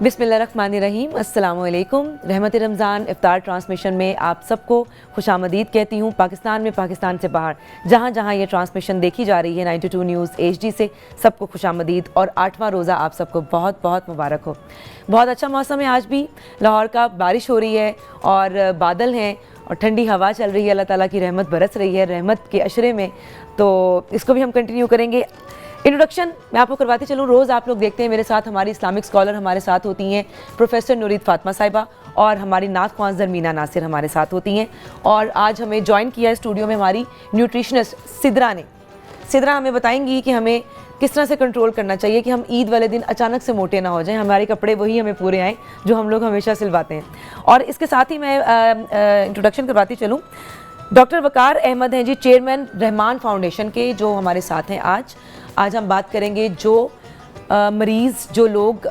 बिस्मिल्लाहिर्रहमानिर्रहीम, अस्सलामुअलैकुम। रहमत रमज़ान इफ्तार ट्रांसमिशन में आप सबको खुशामदीद कहती हूँ। पाकिस्तान में, पाकिस्तान से बाहर जहाँ जहाँ ये ट्रांसमिशन देखी जा रही है 92 न्यूज़ HD से सबको खुशामदीद और 8वां रोज़ा आप सबको बहुत बहुत मुबारक हो। बहुत अच्छा मौसम है आज भी लाहौर का, बारिश हो रही है और बादल हैं और ठंडी हवा चल रही है। अल्लाह ताला की रहमत बरस रही है रहमत के अशरे में, तो इसको भी हम कंटिन्यू करेंगे। इंट्रोडक्शन मैं आपको करवाती चलूँ। रोज़ आप लोग देखते हैं मेरे साथ हमारी इस्लामिक स्कॉलर हमारे साथ होती हैं, प्रोफेसर नूरीद फातिमा साहिबा, और हमारी नात ख्वान ज़रमीना नासिर हमारे साथ होती हैं। और आज हमें ज्वाइन किया है स्टूडियो में हमारी न्यूट्रिशनिस्ट सिद्रा ने। सिद्रा हमें बताएंगी कि हमें किस तरह से कंट्रोल करना चाहिए कि हम ईद वाले दिन अचानक से मोटे ना हो जाएं, हमारे कपड़े वही हमें पूरे आएँ जो हम लोग हमेशा सिलवाते हैं। और इसके साथ ही मैं इंट्रोडक्शन करवाती चलूँ। डॉक्टर वकार अहमद हैं जी, चेयरमैन रहमान फाउंडेशन के, जो हमारे साथ हैं आज हम बात करेंगे जो मरीज़, जो लोग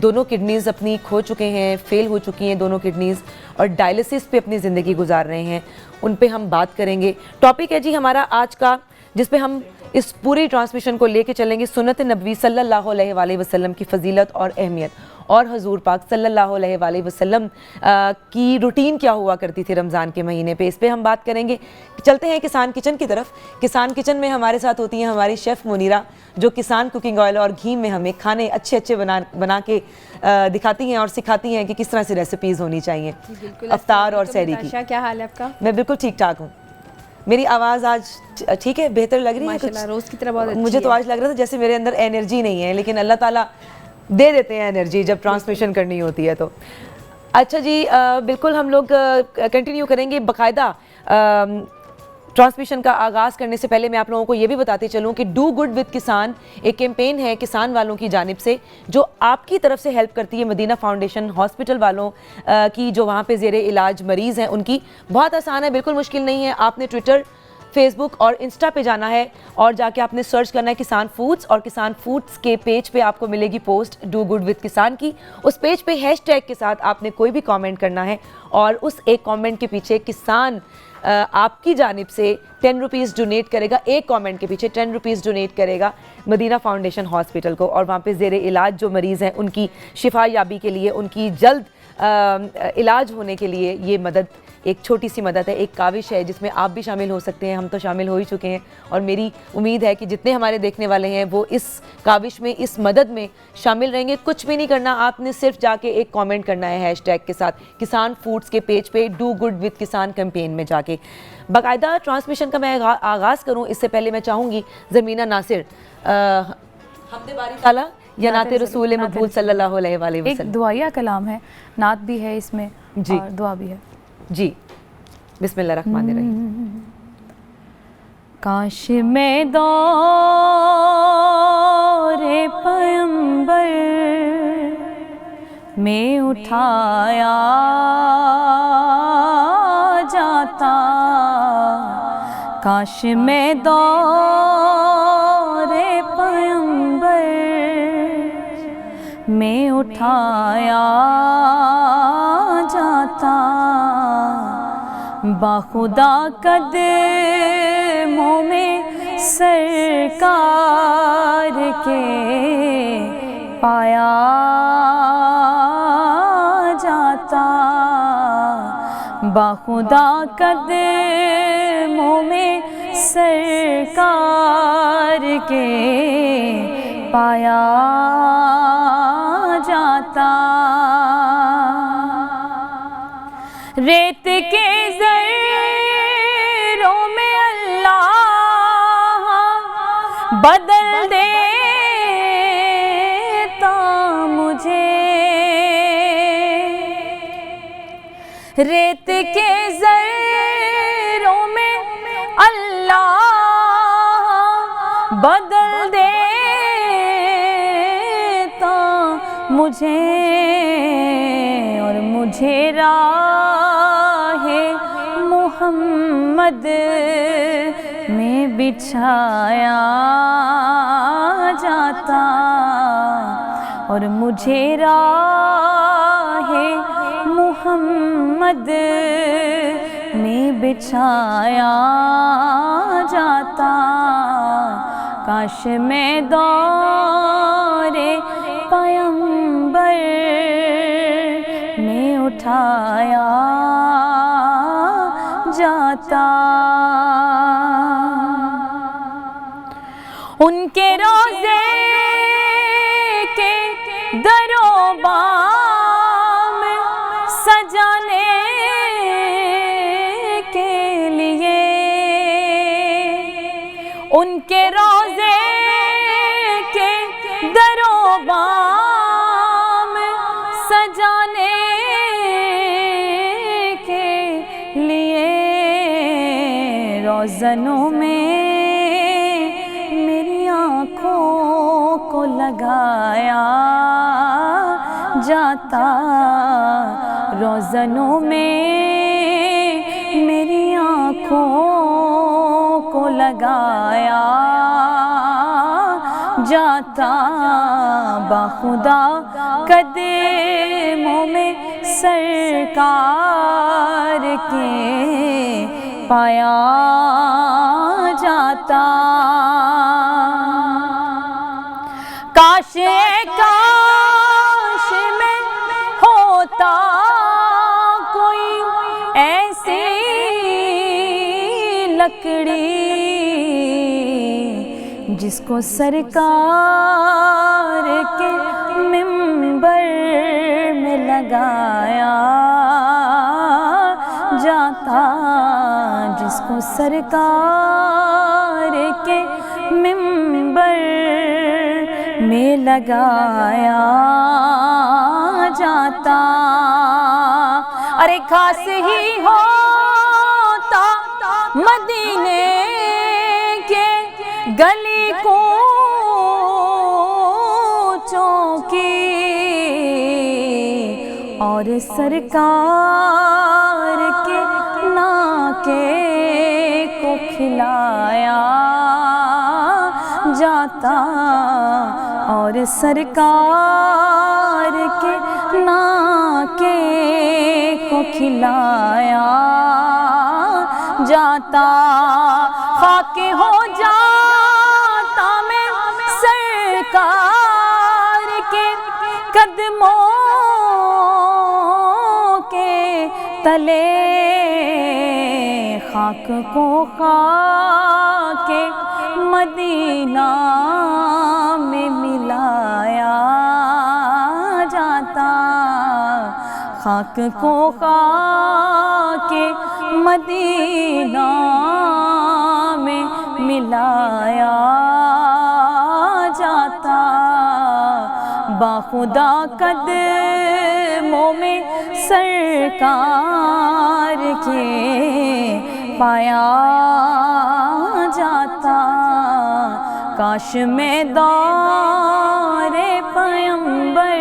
दोनों किडनीज़ अपनी खो चुके हैं, फेल हो चुकी हैं दोनों किडनीज़ और डायलिसिस पे अपनी ज़िंदगी गुजार रहे हैं, उन पे हम बात करेंगे। टॉपिक है जी हमारा आज का, जिस पे हम इस पूरी ट्रांसमिशन को लेके चलेंगे, सुन्नत नबवी सल्लल्लाहु अलैहि वसल्लम की फ़जीलत और अहमियत, और हजूर पाक सल्लल्लाहु अलैहि वसल्लम की रूटीन क्या हुआ करती थी रमज़ान के महीने पे, इस पे हम बात करेंगे। चलते हैं किसान किचन की तरफ। किसान किचन में हमारे साथ होती हैं हमारी शेफ़ मुनीरा, जो किसान कुकिंग ऑयल और घी में हमें खाने अच्छे अच्छे बना के दिखाती हैं और सिखाती हैं कि किस तरह से रेसिपीज़ होनी चाहिए अफ्तार और सहरी की। क्या हाल है आपका? मैं बिल्कुल ठीक ठाक हूँ। मेरी आवाज़ आज ठीक है, बेहतर लग रही है कुछ? रोज़ की तरह बहुत अच्छी मुझे तो आज लग रहा था जैसे मेरे अंदर एनर्जी नहीं है, लेकिन अल्लाह ताला दे देते हैं एनर्जी जब ट्रांसमिशन करनी होती है तो। अच्छा जी, बिल्कुल हम लोग कंटिन्यू करेंगे। बाकायदा ट्रांसमिशन का आगाज़ करने से पहले मैं आप लोगों को ये भी बताती चलूँ कि डू गुड विद किसान एक कैंपेन है किसान वालों की जानिब से, जो आपकी तरफ से हेल्प करती है मदीना फाउंडेशन हॉस्पिटल वालों की, जो वहाँ पे ज़ेरे इलाज मरीज़ हैं उनकी। बहुत आसान है, बिल्कुल मुश्किल नहीं है। आपने ट्विटर, फेसबुक और इंस्टा पे जाना है और जाके आपने सर्च करना है किसान फूड्स, और किसान फूड्स के पेज पे आपको मिलेगी पोस्ट डू गुड विद किसान की। उस पेज पे हैशटैग के साथ आपने कोई भी कमेंट करना है और उस एक कमेंट के पीछे किसान आपकी जानिब से 10 रुपीज़ डोनेट करेगा, एक कमेंट के पीछे 10 रुपीज़ डोनेट करेगा मदीना फाउंडेशन हॉस्पिटल को, और वहाँ पे ज़ेरे इलाज जो मरीज़ हैं उनकी शिफा याबी के लिए, उनकी जल्द इलाज होने के लिए ये मदद, एक छोटी सी मदद है, एक काविश है जिसमें आप भी शामिल हो सकते हैं। हम तो शामिल हो ही चुके हैं और मेरी उम्मीद है कि जितने हमारे देखने वाले हैं वो इस काविश में, इस मदद में शामिल रहेंगे। कुछ भी नहीं करना, आपने सिर्फ जाके एक कमेंट करना है हैशटैग के साथ किसान फूड्स के पेज पे डू गुड विद किसान कैंपेन में जाके। बाकायदा ट्रांसमिशन का मैं आगाज़ करूँ इससे पहले मैं चाहूँगी ज़रमीना नासिर, हमदे बारी ताला या नाते रसूल मकबूल सल्लल्लाहु अलैहि वसल्लम, एक दुआया कलाम है, नात भी है इसमें जी और दुआ भी है जी। बिस्मिल्लाहिर्रहमानिर्रहीम। काश मैं दौरे पैगंबर में उठाया जाता, काश मैं दौरे पैगंबर में उठाया जाता, बाखुदा कदमों में सरकार के पाया जाता, बाखुदा कदमों में सरकार के पाया जाता, रेत के ज़र्रों में अल्लाह बदल देता मुझे, रेत के ज़र्रों में अल्लाह बदल देता मुझे, और मुझे मोहम्मद में बिछाया जाता, और मुझे राहे मोहम्मद में बिछाया जाता, काश मैं दौरे पैगंबर उठाया जाता। उनके रोज़े के दरोबाम सजाने के लिए, उनके रोज़े के दरोबाम सजाने के लिए रोज़नों में मेरी आँखों को लगाया जाता। रोज़नों में मेरी आँखों को लगाया जाता। बाखुदा कदमों में सरकार के पाया जाता। काश काश में होता कोई ऐसी लकड़ी जिसको सरकार के मिंबर में लगाया जाता, जिसको सरकार के मिंबर में लगाया जाता। अरे खास ही होता मदीने के गली कूचों की, और सरकार के नाके को खिलाया जाता, और सरकार के नाके को खिलाया जाता। खाक हो जाता मैं सरकार के कदमों के तले, खाक को खाके मदीना में मिलाया जाता। खाक को खाके मदीना में मिलाया जाता। बाखुदा कदमों में सरकार के पाया जाता। काश में दौरे पैगंबर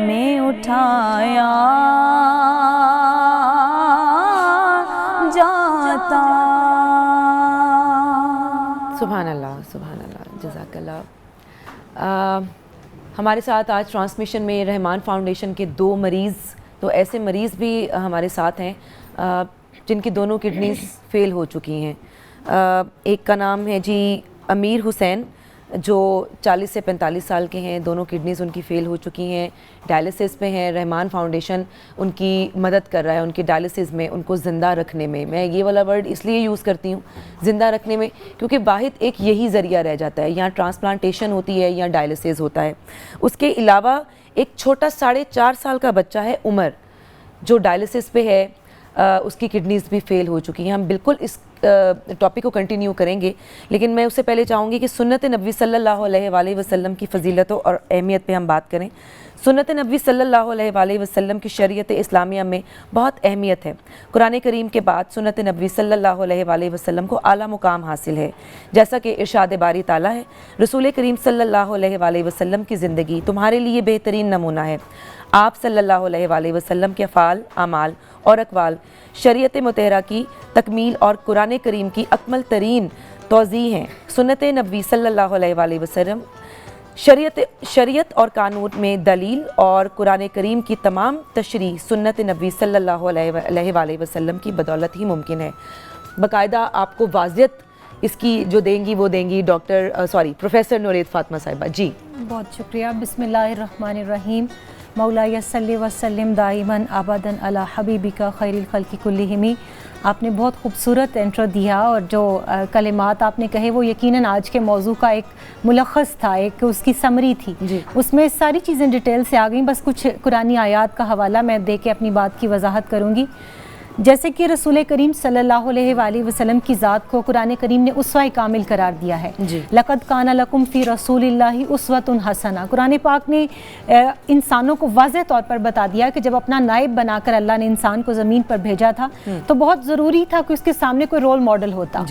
में उठाया जाता। सुभान अल्लाह, सुभान अल्लाह, जज़ाकल्लाह। हमारे साथ आज ट्रांसमिशन में रहमान फाउंडेशन के 2 मरीज़, तो ऐसे मरीज़ भी हमारे साथ हैं जिनकी दोनों किडनीज़ फ़ेल हो चुकी हैं। एक का नाम है जी अमीर हुसैन, जो 40 से 45 साल के हैं, दोनों किडनीज़ उनकी फ़ेल हो चुकी हैं, डायलिसिस पे हैं। रहमान फाउंडेशन उनकी मदद कर रहा है उनकी डायलिसिस में, उनको ज़िंदा रखने में। मैं ये वाला वर्ड इसलिए यूज़ करती हूँ ज़िंदा रखने में, क्योंकि वाहिद एक यही ज़रिया रह जाता है। यहाँ ट्रांसप्लांटेशन होती है या डायलिसिस होता है। उसके अलावा एक छोटा 4.5 साल का बच्चा है उमर, जो डायलिसिस पे है, उसकी किडनीज़ भी फ़ेल हो चुकी हैं। हम बिल्कुल इस टॉपिक को कंटिन्यू करेंगे, लेकिन मैं उससे पहले चाहूँगी कि सुन्नत नबी सल्लल्लाहु अलैहि वसल्लम की फ़जीलतों और अहमियत पे हम बात करें। सुन्नत नबी सल्लल्लाहु अलैहि वसल्लम की शरीयत इस्लामिया में बहुत अहमियत है। कुरान करीम के बाद सुन्नत नबी सल्लल्लाहु अलैहि वसल्लम को आला मुकाम हासिल है। जैसा कि इरशाद बारी ताला है, रसूल करीम सल्लल्लाहु अलैहि वसल्लम की ज़िंदगी तुम्हारे लिए बेहतरीन नमूना है। आप सल्लल्लाहु अलैहि वसल्लम के अफ़ाल, आमाल और अक़वाल शरीयत मुतहरा की तकमील और कुरान करीम की अकमल तरीन तौज़ीह हैं। सुन्नत नबी सल्लल्लाहु अलैहि वसल्लम शरीयत और कानून में दलील और कुरान करीम की तमाम तशरीह सुन्नत नबी सल्लल्लाहु अलैहि वसल्लम की बदौलत ही मुमकिन है। बाकायदा आपको वाज़ियत इसकी जो देंगी वो देंगी प्रोफेसर नूरैत फातिमा साहिबा। जी बहुत शुक्रिया। बिस्मिल्लाहिर्रहमानिर्रहीम। मौलाया सल्लि व सल्लिम दाइमन अबदन अला हबीबिका खैरिल खल्क़ि कुल्लिहिम। आपने बहुत खूबसूरत इंट्रो दिया और जो कलिमात आपने कहे वो यकीनन आज के मौजू का एक मुलख्खस था, एक उसकी समरी थी। उसमें सारी चीज़ें डिटेल से आ गई, बस कुछ कुरानी आयात का हवाला मैं दे के अपनी बात की वजाहत करूँगी। जैसे कि रसूल करीम सल्लल्लाहु अलैहि वसल्लम की ज़ात को कुरान करीम ने उस्वा कामिल करार दिया है। लक़द काना लकुम फ़ी रसूलिल्लाहि उस्वतुन हसना। कुरान पाक ने इंसानों को वाज़ेह तौर पर बता दिया कि जब अपना नायब बनाकर अल्लाह ने इंसान को ज़मीन पर भेजा था तो बहुत ज़रूरी था कि उसके सामने कोई रोल मॉडल होता,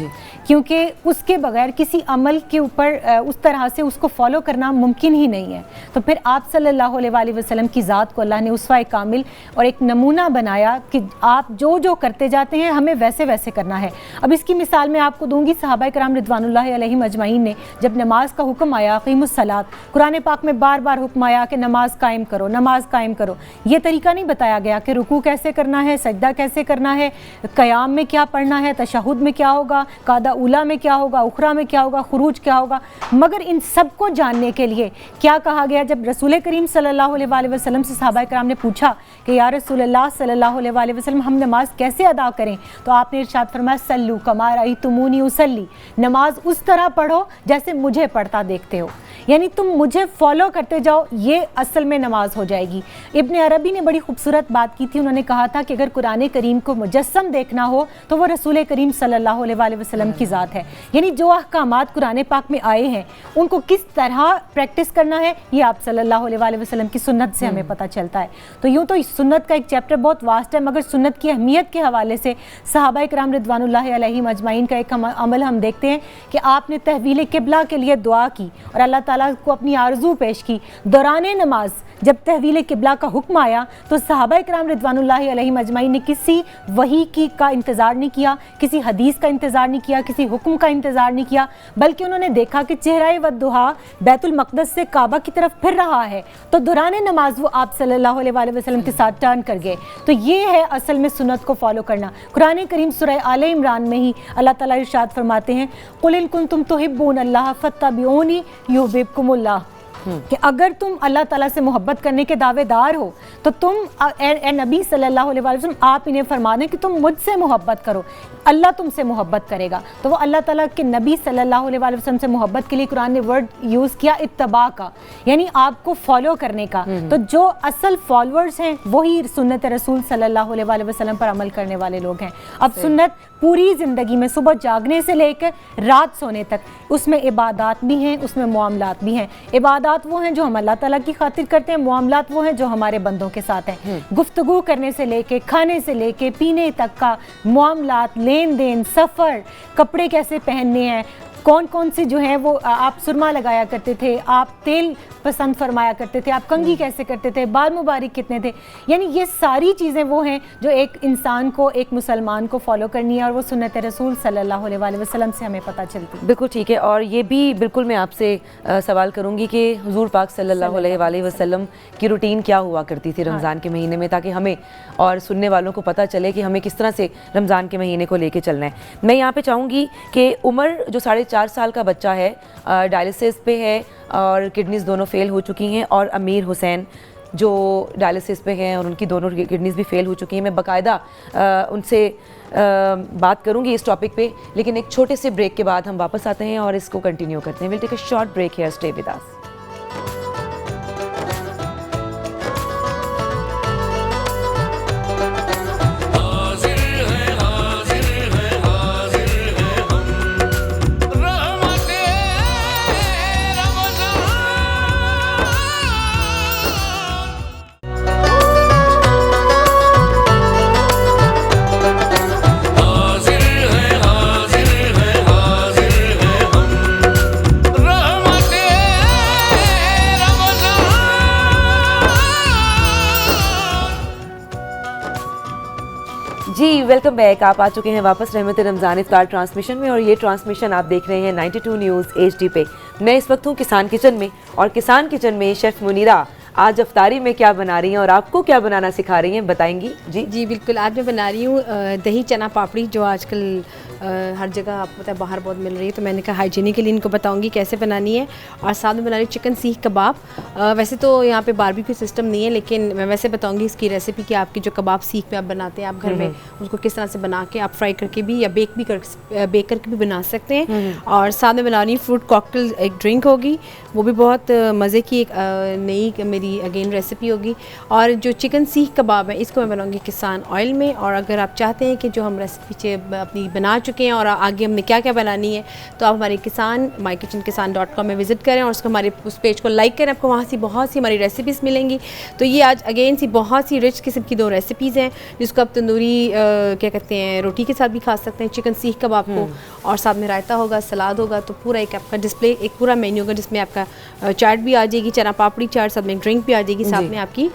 क्योंकि उसके बगैर किसी अमल के ऊपर उस तरह से उसको फॉलो करना मुमकिन ही नहीं है। तो फिर आप सल्लल्लाहु अलैहि वसल्लम की ज़ात को अल्लाह ने उस्वा कामिल और एक नमूना बनाया कि आप जो करते जाते हैं हमें वैसे वैसे करना है। अब इसकी मिसाल मैं आपको दूंगी। सहाबा किराम रिदवानुल्लाहि अलैहिम अजमईन ने जब नमाज का हुक्म आया, अक़ीमुस सलात, कुरान पाक में बार बार हुक्म आया कि नमाज कायम करो, नमाज कायम करो। ये तरीका नहीं बताया गया कि रुकू कैसे करना है, सजदा कैसे करना है, क़याम में क्या पढ़ना है, तशहुद में क्या होगा, कादा उला में क्या होगा, उखरा में क्या होगा, खुरूज क्या होगा। मगर इन सब को जानने के लिए क्या कहा गया? जब रसूल करीम सल्लल्लाहु अलैहि वसल्लम से सहाबा किराम ने पूछा कि या रसूलल्लाह सल्लल्लाहु अलैहि वसल्लम हम नमाज कैसे अदा करें, तो आपने इरशाद फरमाया सल्लू कमा रअयतुमूनी उसल्ली। नमाज उस तरह पढ़ो जैसे मुझे पढ़ता देखते हो, यानी तुम मुझे फॉलो करते जाओ, ये असल में नमाज हो जाएगी। इब्न अरबी ने बड़ी खूबसूरत बात की थी। उन्होंने कहा था कि अगर कुरान करीम को मुजस्सम देखना हो तो वो रसूल करीम सल्लल्लाहु अलैहि वसल्लम की ज़ात है। यानी जो अहकामात कुरान पाक में आए हैं उनको किस तरह प्रैक्टिस करना है ये आप सल्लल्लाहु अलैहि वसल्लम की सुन्नत से हमें पता चलता है। तो यूँ तो सुन्नत का एक चैप्टर बहुत वास्ट है, मगर सुन्नत की अहमियत के हवाले से सहाबा किराम रिदवानुल्लाहि अलैहिम अजमईन का एक अमल हम देखते हैं कि आपने तहवील किबला के लिए दुआ की और अल्लाह ताला को अपनी आरज़ू पेश की। दौरान नमाज जब तहवील किबला का हुक्म आया तो सहाबा किराम रिदवानुल्लाहि अलैहिम अजमईन ने किसी वही की का इंतज़ार नहीं किया, किसी हदीस का इंतज़ार नहीं किया, किसी हुक्म का इंतज़ार नहीं किया, बल्कि उन्होंने देखा कि चेहरा वद्दुहा बैतुल मक़दस से काबा की तरफ फिर रहा है तो दौरान नमाज वो आप सल्लल्लाहु अलैहि वसल्लम के साथ टर्न कर गए। तो ये है असल में सुन्नत को फॉलो करना। कुरान करीम सूरह आले इमरान में ही अल्लाह ताला इरशाद फरमाते हैं कुल इन कुंतुम तुहिब्बूनल्लाह फत्तबिऊनी युहिब्बुकुमुल्लाह, कि अगर तुम अल्लाह ताला से मोहब्बत करने के दावेदार हो तो तुम ए नबी सल्लल्लाहु अलैहि वसल्लम आप इन्हें फरमा दें कि तुम मुझसे मोहब्बत करो, अल्लाह तुमसे मोहब्बत करेगा। तो वो अल्लाह ताला के नबी सल्लल्लाहु अलैहि वसल्लम से मोहब्बत के लिए कुरान ने वर्ड यूज़ किया इत्तबा का, यानी आपको फॉलो करने का। तो जो असल फॉलोअर्स हैं वही सुन्नत रसूल सल्लल्लाहु अलैहि वसल्लम पर अमल करने वाले लोग हैं। अब सुन्नत पूरी ज़िंदगी में सुबह जागने से लेकर रात सोने तक, उसमें इबादात भी हैं, उसमें मुआमलात भी हैं। इबादात वो हैं जो हम अल्लाह ताला की खातिर करते हैं, मुआमलात वो हैं जो हमारे बंदों के साथ हैं। गुफ्तगू करने से लेके, खाने से लेके, पीने तक का मुआमलात, लेन देन, सफ़र, कपड़े कैसे पहनने हैं, कौन कौन से जो हैं वो आप सुरमा लगाया करते थे, आप तेल पसंद फरमाया करते थे, आप कंघी कैसे करते थे, बाल मुबारक कितने थे, यानी ये सारी चीज़ें वो हैं जो एक इंसान को, एक मुसलमान को फॉलो करनी है और वो सुन्नत रसूल सल्लल्लाहु अलैहि वसल्लम से हमें पता चलती है। बिल्कुल ठीक है। और ये भी बिल्कुल मैं आपसे सवाल करूँगी कि हुजूर पाक सल्लल्लाहु अलैहि वसल्लम की रूटीन क्या हुआ करती थी रमज़ान के महीने में, ताकि हमें और सुनने वालों को पता चले कि हमें किस तरह से रमज़ान के महीने को लेके चलना है। मैं यहाँ पे चाहूँगी कि उमर जो 4.5 साल का बच्चा है, डायलिसिस पे है और किडनीज़ दोनों फ़ेल हो चुकी हैं, और अमीर हुसैन जो डायलिसिस पे हैं और उनकी दोनों किडनीज़ भी फ़ेल हो चुकी हैं। मैं बाकायदा उनसे बात करूंगी इस टॉपिक पे, लेकिन एक छोटे से ब्रेक के बाद हम वापस आते हैं और इसको कंटिन्यू करते हैं। Will take a short break here, stay with us. जी वेलकम बैक। आप आ चुके हैं वापस रहमत रमज़ान इफ्तार ट्रांसमिशन में, और ये ट्रांसमिशन आप देख रहे हैं 92 न्यूज़ HD पे। मैं इस वक्त हूँ किसान किचन में, और किसान किचन में शेफ़ मुनीरा आज अफ्तारी में क्या बना रही हैं और आपको क्या बनाना सिखा रही हैं, बताएंगी? जी जी बिल्कुल, आज मैं बना रही हूँ दही चना पापड़ी, जो आजकल हर जगह आपको पता है बाहर बहुत मिल रही है, तो मैंने कहा हाइजीनिकली इनको बताऊंगी कैसे बनानी है। और साथ में बना रही चिकन सीख कबाब। वैसे तो यहाँ पे बारबेक्यू सिस्टम नहीं है, लेकिन मैं वैसे बताऊंगी इसकी रेसिपी कि आपकी जो कबाब सीख में आप बनाते हैं आप घर में उसको किस तरह से बना के आप फ्राई करके भी या बेक करके भी बना सकते हैं। और साथ में बना रही हूँ फ्रूट कॉकटेल, एक ड्रिंक होगी, वो भी बहुत मज़े की एक नई मेरी अगेन रेसिपी होगी। और जो चिकन सीख कबाब है इसको मैं बनाऊँगी किसान ऑयल में। और अगर आप चाहते हैं कि जो हम रेसिपी अपनी बना चुके हैं और आगे हमने क्या क्या बनानी है, तो आप हमारे myKitchenKisan.com में विज़िट करें और उसको हमारे उस पेज को लाइक करें। आपको वहाँ से बहुत सी हमारी रेसिपीज़ मिलेंगी। तो ये आज अगेन सी बहुत सी रिच किस्म की 2 रेसिपीज़ हैं जिसको आप तंदूरी क्या कहते हैं रोटी के साथ भी खा सकते हैं, चिकन सीख कबाब को, और साथ में रायता होगा, सलाद होगा। तो पूरा एक आपका डिस्प्ले, एक पूरा मेन्यू होगा जिसमें आपका चाट भी आ जाएगी, चना पापड़ी चाट, साथ में ड्रिंक भी आ जाएगी, साथ में आपकी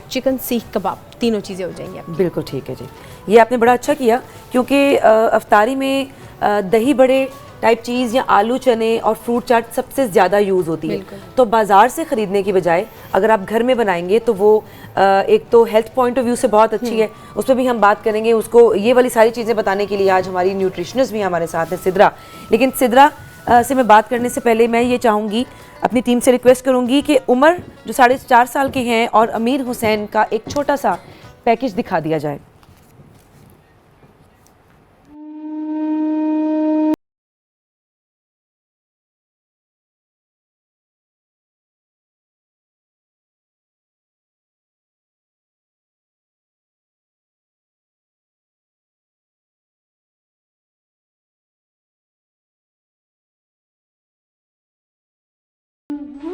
चिकन सीख कबाब, तीनों चीज़ें हो जाएंगी आपकी। बिल्कुल ठीक है जी, ये आपने बड़ा अच्छा किया क्योंकि अफ्तारी में दही बड़े टाइप चीज़ या आलू चने और फ्रूट चाट सबसे ज़्यादा यूज़ होती है। तो बाज़ार से ख़रीदने की बजाय अगर आप घर में बनाएंगे तो वो एक तो हेल्थ पॉइंट ऑफ व्यू से बहुत अच्छी है, उस पर भी हम बात करेंगे। उसको ये वाली सारी चीज़ें बताने के लिए आज हमारी न्यूट्रिशनिस्ट भी हमारे साथ है सिद्रा। लेकिन सिद्रा से मैं बात करने से पहले मैं ये चाहूँगी, अपनी टीम से रिक्वेस्ट करूँगी कि उमर जो 4.5 साल के हैं और अमीर हुसैन का एक छोटा सा पैकेज दिखा दिया जाए।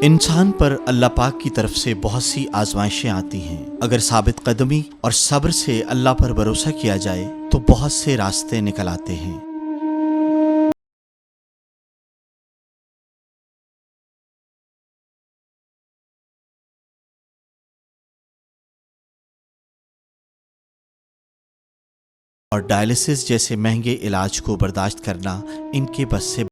इंसान पर अल्लाह पाक की तरफ से बहुत सी आजमाइशें आती हैं। अगर साबित कदमी और सब्र से अल्लाह पर भरोसा किया जाए तो बहुत से रास्ते निकल आते हैं। और डायलिसिस जैसे महंगे इलाज को बर्दाश्त करना इनके बस से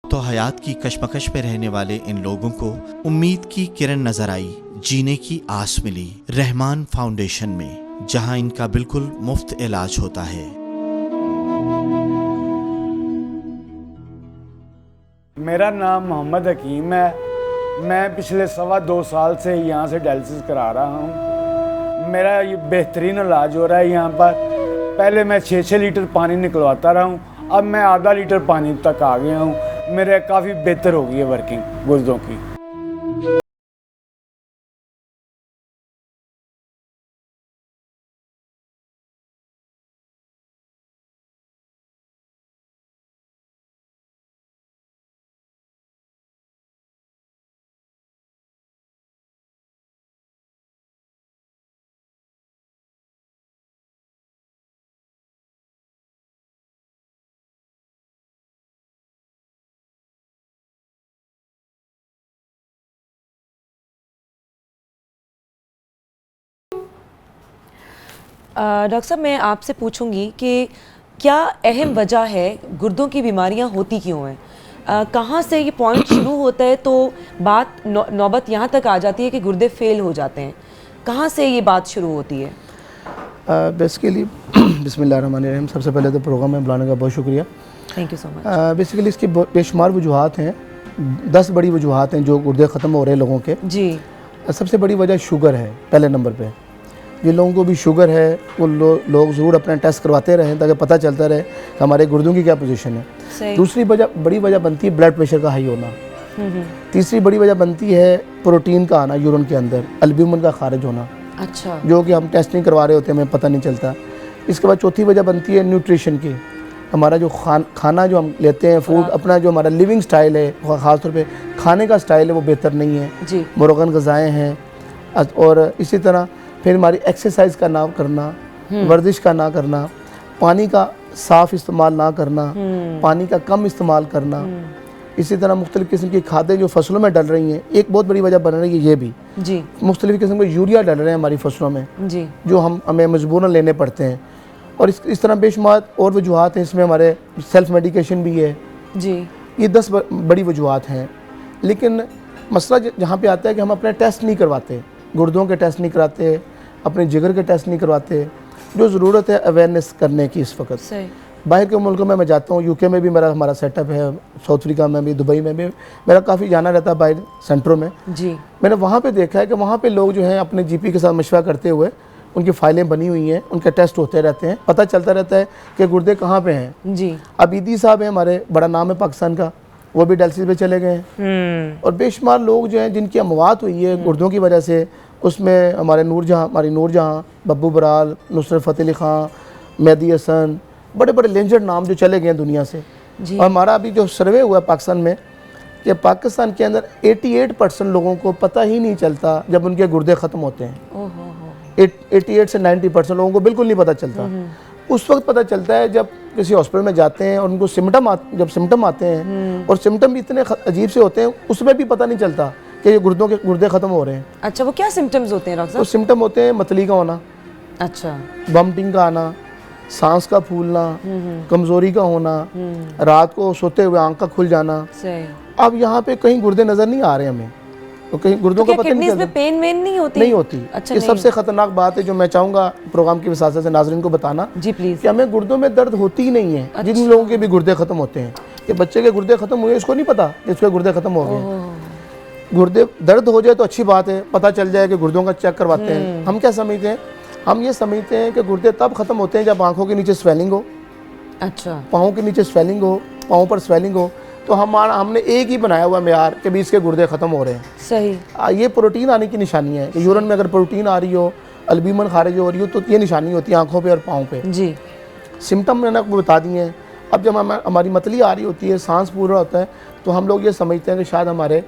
तो हयात की कशमकश में रहने वाले इन लोगों को उम्मीद की किरण नजर आई, जीने की आस मिली रहमान फाउंडेशन में, जहां इनका बिल्कुल मुफ्त इलाज होता है। मेरा नाम मोहम्मद हकीम है। मैं पिछले 2.25 साल से यहाँ से डायलिसिस करा रहा हूँ। मेरा ये बेहतरीन इलाज हो रहा है यहाँ पर। पहले मैं 6-6 लीटर पानी निकलवाता रहा हूँ, अब मैं आधा लीटर पानी तक आ गया हूँ। मेरे काफ़ी बेहतर हो गई है वर्किंग गुर्दों की। डॉक्टर साहब, मैं आपसे पूछूंगी कि क्या अहम वजह है गुर्दों की बीमारियां होती क्यों हैं? कहाँ से ये पॉइंट शुरू होता है तो बात नौबत यहाँ तक आ जाती है कि गुर्दे फेल हो जाते हैं? कहाँ से ये बात शुरू होती है? बेसिकली बिस्मिल्लाहिर्रहमानिर्रहीम, सबसे पहले तो प्रोग्राम में बुलाने का बहुत शुक्रिया। Thank you so much. Basically इसकी बेशुमार वजूहात हैं, 10 बड़ी वजूहात हैं जो गुर्दे ख़त्म हो रहे हैं लोगों के। जी। सबसे बड़ी वजह शुगर है पहले नंबर पे। जिन लोगों को भी शुगर है वो लोग ज़रूर अपना टेस्ट करवाते रहें ताकि पता चलता रहे कि हमारे गुर्दों की क्या पोजीशन है। दूसरी बड़ी वजह बनती है ब्लड प्रेशर का हाई होना। तीसरी बड़ी वजह बनती है प्रोटीन का आना यूरिन के अंदर, एल्ब्यूमिन का खारिज होना। अच्छा। जो कि हम टेस्ट नहीं करवा रहे होते, हमें पता नहीं चलता। इसके बाद चौथी वजह बनती है न्यूट्रिशन की। हमारा जो खाना जो हम लेते हैं, फूड, अपना जो हमारा लिविंग स्टाइल है, ख़ासतौर पे खाने का स्टाइल है वो बेहतर नहीं है जी। मुरगन ग़िज़ाएँ हैं। और इसी तरह फिर हमारी एक्सरसाइज का ना करना, वर्जिश का ना करना, पानी का साफ़ इस्तेमाल ना करना, पानी का कम इस्तेमाल करना, इसी तरह मुख्तलिफ़ किस्म की खादें जो फसलों में डल रही हैं। एक बहुत बड़ी वजह बन रही है ये भी जी, मुख्तलिफ़ किस्म के यूरिया डल रहे हैं हमारी फसलों में जी, जो हमें मजबूरन लेने पड़ते हैं। और इस तरह बेशुमार और वजूहात हैं। इसमें हमारे सेल्फ मेडिकेशन भी है जी। ये 10 बड़ी वजूहात हैं। लेकिन मसला जहाँ पे आता है कि हम अपने टेस्ट नहीं करवाते। गुर्दों के टेस्ट नहीं कराते, अपने जिगर के टेस्ट नहीं करवाते। जो ज़रूरत है अवेयरनेस करने की इस वक्त। सही। बाहर के मुल्कों में मैं जाता हूँ, यूके में भी हमारा सेटअप है, साउथ अफ्रीका में भी, दुबई में भी मेरा काफ़ी जाना रहता है बाहर सेंटरों में। जी। मैंने वहाँ पे देखा है कि वहाँ पे लोग जो हैं अपने जीपी के साथ मशवरा करते हुए, उनकी फाइलें बनी हुई हैं, उनके टेस्ट होते रहते हैं, पता चलता रहता है कि गुर्दे कहाँ पे हैं। जी। अबीदी साहब हैं हमारे, बड़ा नाम है पाकिस्तान का, वो भी डायलिसिस पे चले गए हैं। और बेशुमार लोग जो हैं जिनकी अमवात हुई है गुर्दों की वजह से, उसमें हमारी नूरजहाँ, बब्बू बराल, नुसरत फ़तेह अली ख़ान, मेहदी हसन, बड़े बड़े लेजेंड नाम जो चले गए हैं दुनिया से। जी। और हमारा अभी जो सर्वे हुआ है पाकिस्तान में कि पाकिस्तान के अंदर 88% लोगों को पता ही नहीं चलता जब उनके गुर्दे ख़त्म होते हैं। 88 से 90% लोगों को बिल्कुल नहीं पता चलता। उस वक्त पता चलता है जब किसी हॉस्पिटल में जाते हैं और उनको जब सिम्टम आते हैं, और सिम्टम भी इतने अजीब से होते हैं, उसमें भी पता नहीं चलता कि ये गुर्दे ख़त्म हो रहे हैं। अच्छा, वो क्या सिम्टम्स होते हैं डॉक्टर तो साहब? सिम्टम होते हैं मतली का होना, अच्छा, वॉमिटिंग का आना, सांस का फूलना, कमज़ोरी का होना, रात को सोते हुए आंख का खुल जाना। सही। अब यहाँ पे कहीं गुर्दे नज़र नहीं आ रहे हमें, तो कहीं गुर्दों तो का क्या पता नहीं किडनीज चलता। में पेन वेन नहीं होती? नहीं होती। अच्छा, ये नहीं। सबसे ख़तरनाक बात है जो मैं चाहूँगा प्रोग्राम की वसात से नाज़रीन को बताना जी प्लीज। कि हमें गुर्दों में दर्द होती ही नहीं है। जिन लोगों के भी गुर्दे ख़त्म होते हैं, ये बच्चे के गुर्दे ख़त्म हुए, इसको नहीं पता कि इसके गुर्दे ख़त्म हो गए। गुर्दे दर्द हो जाए तो अच्छी बात है, पता चल जाए कि गुर्दों का चेक करवाते हैं। हम क्या समझते हैं? हम ये समझते हैं कि गुर्दे तब ख़त्म होते हैं जब आँखों के नीचे स्वेलिंग हो, अच्छा, पाँव के नीचे स्वेलिंग हो, पाँव पर स्वेलिंग हो, तो हमने एक ही बनाया हुआ मेयार कि भी इसके गुर्दे ख़त्म हो रहे हैं। सही। ये प्रोटीन आने की निशानी है कि यूरिन में अगर प्रोटीन आ रही हो, अल्बुमिन खारिज हो रही हो, तो ये निशानी होती है आंखों पे और पाँव पे। जी। सिम्टम मैंने आपको बता दिए हैं। अब जब हमारी मतली आ रही होती है, सांस पूरा होता है, तो हम लोग ये समझते हैं कि शायद हमारे